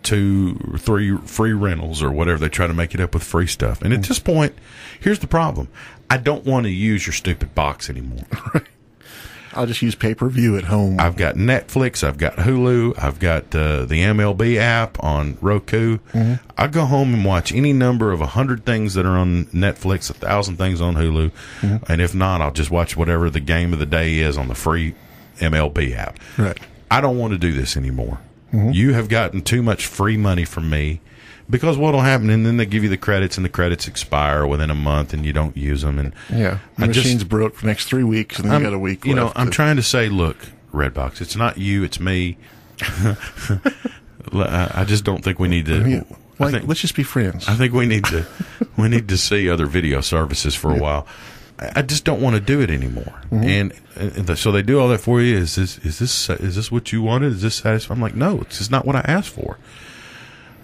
2 or 3 free rentals or whatever. They try to make it up with free stuff. And at this point, here's the problem. I don't want to use your stupid box anymore. I'll just use pay-per-view at home. I've got Netflix. I've got Hulu. I've got the MLB app on Roku. I go home and watch any number of 100 things that are on Netflix, 1,000 things on Hulu. And if not, I'll just watch whatever the game of the day is on the free MLB app. Right. I don't want to do this anymore. You have gotten too much free money from me, because what will happen, and then they give you the credits, and the credits expire within a month, and you don't use them. And the machine's broke for the next 3 weeks, and then you got a week left. I'm trying to say, look, Redbox, it's not you, it's me. I just don't think we need to. Let's just be friends. I think we need to see other video services for a while. I just don't want to do it anymore. And so they do all that for you. Is this what you wanted? Is this satisfying? I'm like, no, it's just not what I asked for.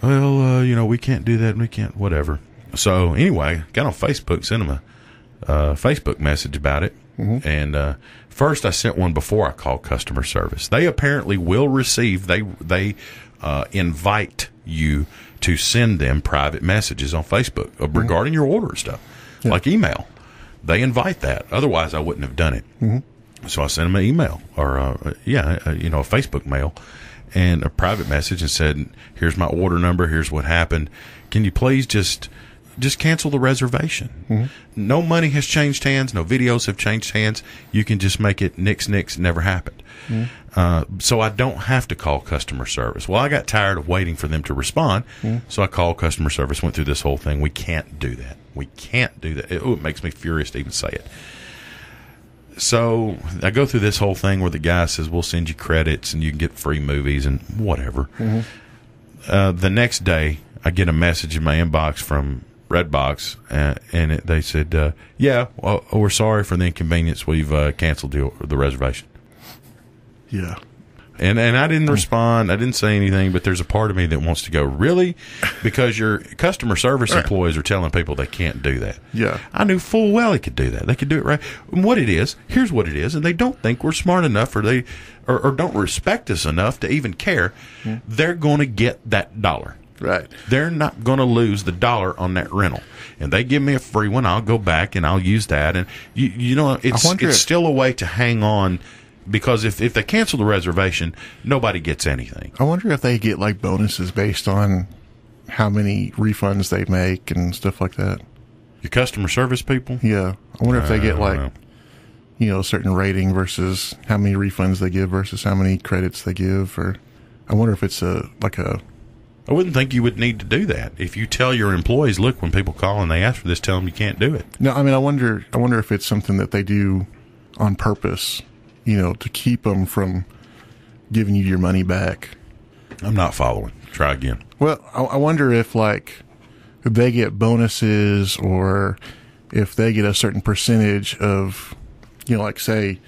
Well, we can't do that. We can't, whatever. So anyway, got on Facebook, sent them a Facebook message about it. And first I sent one before I called customer service. They apparently will receive, they invite you to send them private messages on Facebook regarding your order and stuff, like email. They invite that. Otherwise, I wouldn't have done it. So I sent them an email or, a Facebook mail and a private message and said, here's my order number. Here's what happened. Can you please just cancel the reservation? No money has changed hands. No videos have changed hands. You can just make it nix, never happened. So I don't have to call customer service. Well, I got tired of waiting for them to respond. So I called customer service, went through this whole thing. We can't do that. We can't do that. It makes me furious to even say it. So I go through this whole thing where the guy says, we'll send you credits and you can get free movies and whatever. The next day, I get a message in my inbox from Redbox, and they said, we're sorry for the inconvenience. We've canceled the reservation. Yeah. And I didn't respond. I didn't say anything, but there's a part of me that wants to go, really? Because your customer service employees are telling people they can't do that. Yeah. I knew full well they could do that. They could do it right. And here's what it is, and they don't think we're smart enough or don't respect us enough to even care. They're going to get that dollar. Right. They're not going to lose the dollar on that rental. And they give me a free one, I'll go back and I'll use that. And, it's still a way to hang on. Because if they cancel the reservation, nobody gets anything. I wonder if they get like bonuses based on how many refunds they make and stuff like that. Your customer service people? Yeah. I wonder if they get like, a certain rating versus how many refunds they give versus how many credits they give. Or I wonder if it's I wouldn't think you would need to do that. If you tell your employees, look, when people call and they ask for this, tell them you can't do it. No, I mean, I wonder if it's something that they do on purpose. To keep them from giving you your money back. I'm not following. Try again. Well, I wonder if they get bonuses or if they get a certain percentage of, say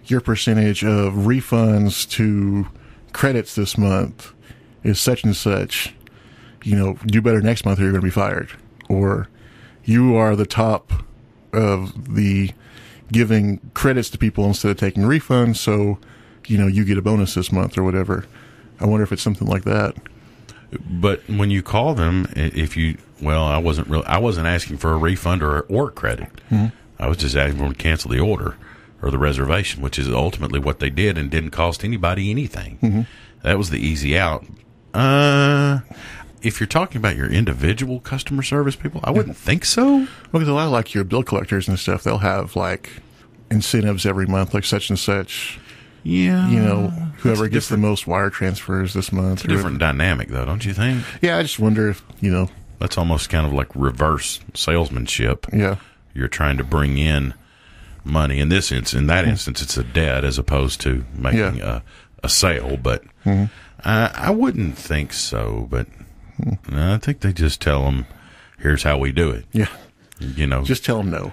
your percentage of refunds to credits this month is such and such, do better next month or you're going to be fired. Or you are the top of the giving credits to people instead of taking refunds, so you get a bonus this month or whatever. I wonder if it's something like that. But when you call them, I wasn't asking for a refund or a credit. I was just asking for them to cancel the order or the reservation, which is ultimately what they did and didn't cost anybody anything. That was the easy out. if you're talking about your individual customer service people, I wouldn't think so. Well, because a lot of like your bill collectors and stuff, they'll have like incentives every month, like such and such. Yeah. You know, whoever gets the most wire transfers this month. It's a different dynamic, though, don't you think? Yeah, I just wonder if, you know. That's almost kind of like reverse salesmanship. Yeah. You're trying to bring in money. In that instance, it's a debt as opposed to making a sale. But I wouldn't think so. But I think they just tell them, here's how we do it. Yeah. You know, just tell them no.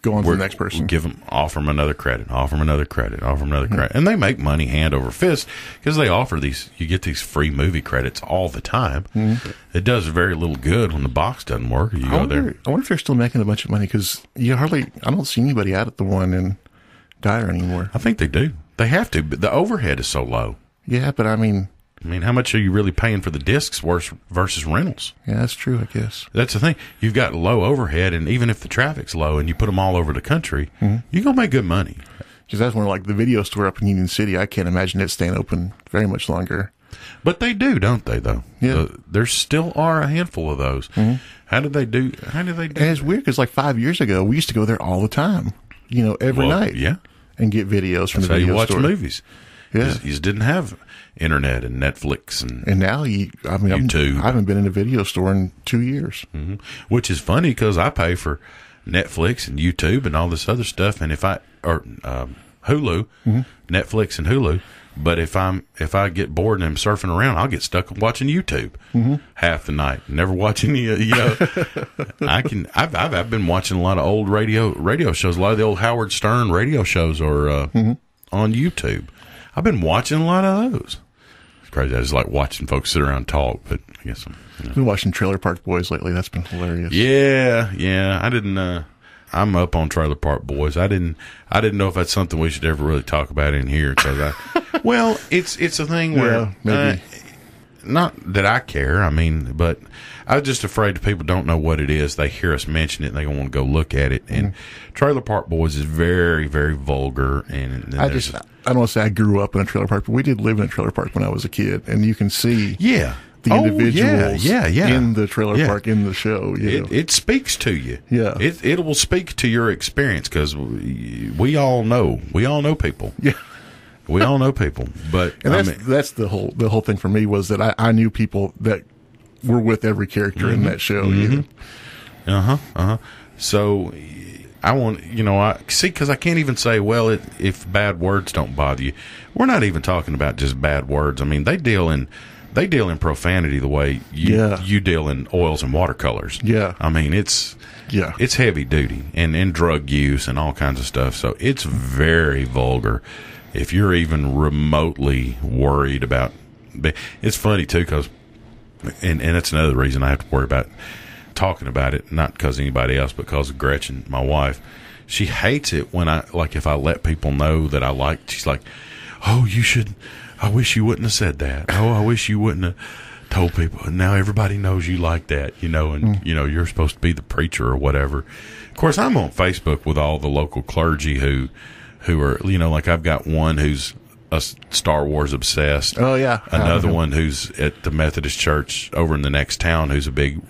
Go on to the next person. Offer them another credit, offer them another credit, offer them another credit. And they make money hand over fist because they offer you get these free movie credits all the time. It does very little good when the box doesn't work. I wonder if they're still making a bunch of money because I don't see anybody out at the one in Dyer anymore. I think they do. They have to, but the overhead is so low. Yeah, but I mean, how much are you really paying for the discs versus rentals? Yeah, that's true, I guess. That's the thing. You've got low overhead, and even if the traffic's low and you put them all over the country, you're going to make good money. Because that's one like the video store up in Union City. I can't imagine it staying open very much longer. But they do, don't they, though? Yeah. There still are a handful of those. How do they do And it's weird because like 5 years ago, we used to go there all the time, you know, every night. Yeah. And get videos from the video video store. store. You watch movies. Yeah. You just didn't have internet and Netflix and now YouTube. I haven't been in a video store in 2 years. Which is funny because I pay for Netflix and YouTube and all this other stuff, and Hulu, Netflix and Hulu. But if I get bored and I'm surfing around, I'll get stuck watching YouTube half the night. Never watch any. I've been watching a lot of old radio shows. A lot of the old Howard Stern radio shows are on YouTube. I've been watching a lot of those. It's crazy. I just like watching folks sit around and talk, but I guess I've been watching Trailer Park Boys lately. That's been hilarious. Yeah. I didn't. I'm up on Trailer Park Boys. I didn't know if that's something we should ever really talk about in here because well, it's a thing where maybe. Not that I care. But I was just afraid people don't know what it is. They hear us mention it and they want to go look at it. And Trailer Park Boys is very, very vulgar. And I don't want to say I grew up in a trailer park, but we did live in a trailer park when I was a kid, and you can see the individuals in the trailer park in the show. It speaks to you. Yeah, it will speak to your experience because we all know people. Yeah. We all know people, but that's the whole thing for me was that I knew people that were with every character in that show. So I want because I can't even say if bad words don't bother you. We're not even talking about just bad words. They deal in profanity the way you deal in oils and watercolors. Yeah, it's heavy duty and drug use and all kinds of stuff. So it's very vulgar. If you're even remotely worried about, it's funny too, because, and that's another reason I have to worry about talking about it, not because of anybody else, but because of Gretchen, my wife. She hates it when if I let people know that I like, she's like, oh, I wish you wouldn't have said that. Oh, I wish you wouldn't have told people. Now everybody knows you like that, and you're supposed to be the preacher or whatever. Of course, I'm on Facebook with all the local clergy who are, I've got one who's a Star Wars obsessed. Oh, yeah. Another one who's at the Methodist Church over in the next town who's a big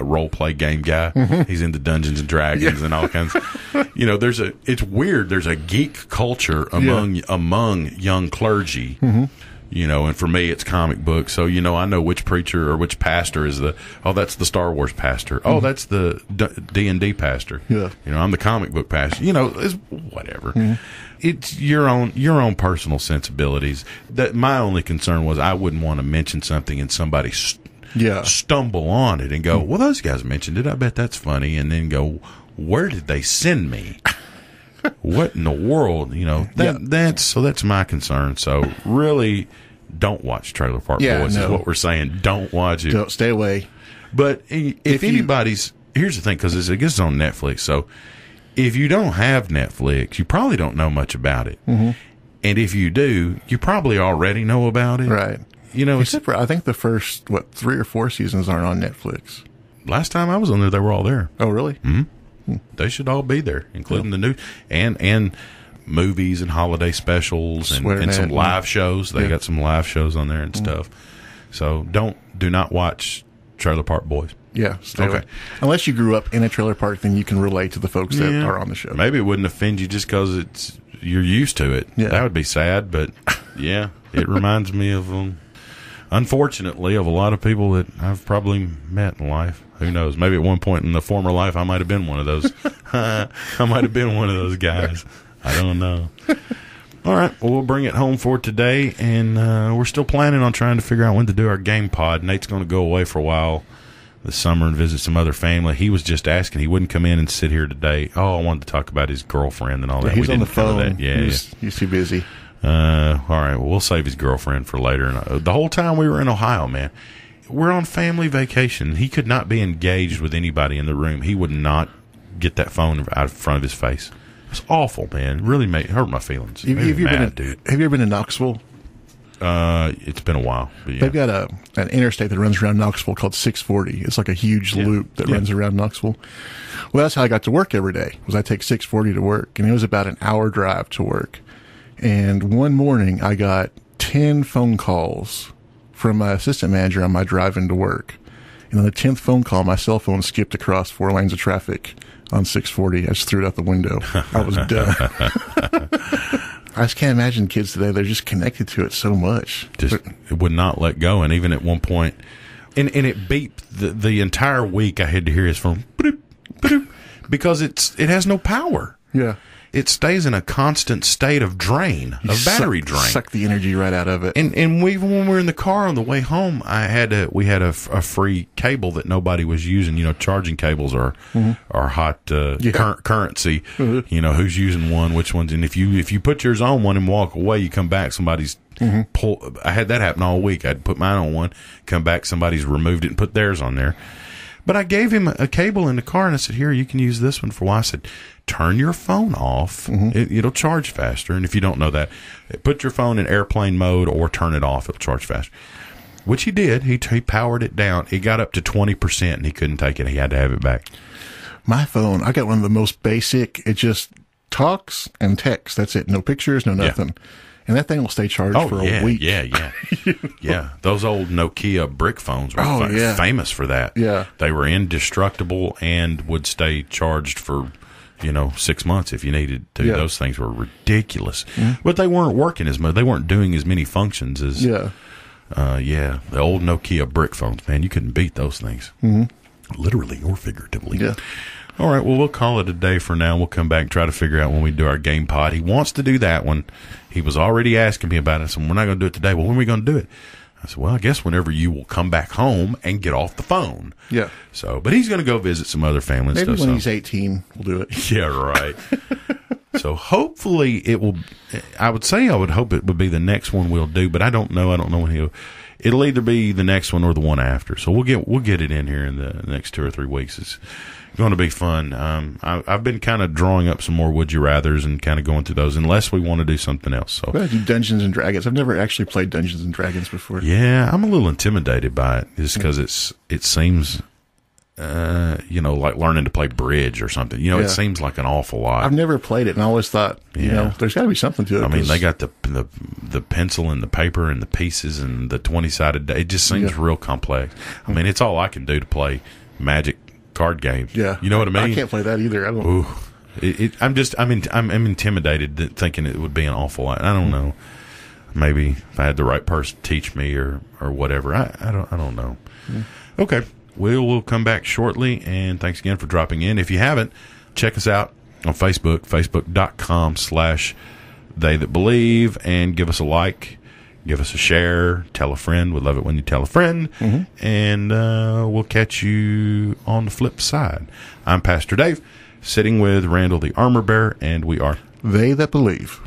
role play game guy. He's into Dungeons and Dragons and all kinds. It's weird. There's a geek culture among young clergy. And for me, it's comic books. So, I know which preacher or which pastor is that's the Star Wars pastor. Oh, that's the D&D pastor. Yeah. I'm the comic book pastor. It's whatever. It's your own personal sensibilities. That my only concern was I wouldn't want to mention something and somebody stumble on it and go, well, those guys mentioned it. I bet that's funny. And then go, where did they send me? What in the world? That's my concern. So really, don't watch Trailer Park Boys. Is what we're saying. Don't watch it. Don't, stay away. But if anybody's, here's the thing, because it gets on Netflix. So if you don't have Netflix, you probably don't know much about it. And if you do, you probably already know about it. Right. Except for I think the first 3 or 4 seasons aren't on Netflix. Last time I was on there, they were all there. Oh, really? They should all be there, including the new and movies and holiday specials and some live shows. They got some live shows on there and stuff. So do not watch Trailer Park Boys. Yeah, stay away. Unless you grew up in a trailer park, then you can relate to the folks that are on the show. Maybe it wouldn't offend you just because you're used to it. Yeah. That would be sad, but yeah, it reminds me of, unfortunately, of a lot of people that I've probably met in life. Who knows? Maybe at one point in the former life, I might have been one of those. I might have been one of those guys. I don't know. All right, well, we'll bring it home for today, and we're still planning on trying to figure out when to do our game pod. Nate's going to go away for a while this summer and visit some other family. He was just asking. He wouldn't come in and sit here today. Oh, I wanted to talk about his girlfriend and all that. He's on the phone. Yeah, he's too busy. All right, well, we'll save his girlfriend for later. And the whole time we were in Ohio, man, we're on family vacation. He could not be engaged with anybody in the room. He would not get that phone out in front of his face. It's awful, man. It really hurt my feelings. Have you ever been to Knoxville? It's been a while. Yeah. They've got an interstate that runs around Knoxville called 640. It's like a huge loop that runs around Knoxville. Well, that's how I got to work every day, was I take 640 to work, and it was about an hour drive to work. And one morning, I got 10 phone calls from my assistant manager on my drive into work. And on the 10th phone call, my cell phone skipped across 4 lanes of traffic on 640. I just threw it out the window. I was done. I just can't imagine kids today. They're just connected to it so much. It would not let go. And even at one point, and it beeped the entire week. I had to hear his phone because it has no power. Yeah. It stays in a constant state of drain, battery drain. Suck the energy right out of it. And when we were in the car on the way home, we had a free cable that nobody was using. You know, charging cables are hot currency. Mm-hmm. You know, who's using one, which ones, and if you put yours on one and walk away, you come back, somebody's pull. I had that happen all week. I'd put mine on one, come back, somebody's removed it and put theirs on there. But I gave him a cable in the car, and I said, here, you can use this one for a while. I said, turn your phone off. It'll charge faster. And if you don't know that, put your phone in airplane mode or turn it off. It'll charge faster. Which he did. He powered it down. It got up to 20%, and he couldn't take it. He had to have it back. My phone, I got one of the most basic. It just talks and texts. That's it. No pictures, no nothing. Yeah. And that thing will stay charged for a week. Yeah. Yeah. Those old Nokia brick phones were famous for that. Yeah. They were indestructible and would stay charged for, 6 months if you needed to. Yeah. Those things were ridiculous. Mm-hmm. But they weren't working as much. They weren't doing as many functions as, the old Nokia brick phones, man. You couldn't beat those things. Mm-hmm. Literally or figuratively. Yeah. All right, well, we'll call it a day for now. We'll come back and try to figure out when we do our game pod. He wants to do that one. He was already asking me about it. So we're not going to do it today. Well, when are we going to do it? I said, well, I guess whenever you will come back home and get off the phone. Yeah. So, but he's going to go visit some other family and stuff. Maybe when he's 18, we'll do it. Yeah, right. So hopefully it will, I would hope it would be the next one we'll do, but I don't know. I don't know when it'll either be the next one or the one after. So we'll get it in here in the next 2 or 3 weeks. It's going to be fun. I've been kind of drawing up some more Would You Rathers and kind of going through those unless we want to do something else. So I do Dungeons and Dragons. I've never actually played Dungeons and Dragons before. Yeah, I'm a little intimidated by it just because it seems, like learning to play bridge or something. It seems like an awful lot. I've never played it and I always thought, there's got to be something to it. I mean, they got the pencil and the paper and the pieces and the 20-sided. It just seems real complex. I mean, it's all I can do to play Magic card games. Yeah. You know what I mean? I can't play that either. I don't. I'm intimidated thinking it would be an awful lot. I don't know. Maybe if I had the right person to teach me or whatever. I don't know. Okay. We'll come back shortly, and thanks again for dropping in. If you haven't, check us out on Facebook, facebook.com/TheyThatBelieve, and give us a like. Give us a share. Tell a friend. We'd love it when you tell a friend. Mm-hmm. And we'll catch you on the flip side. I'm Pastor Dave, sitting with Randall the Armor Bearer, and we are They That Believe.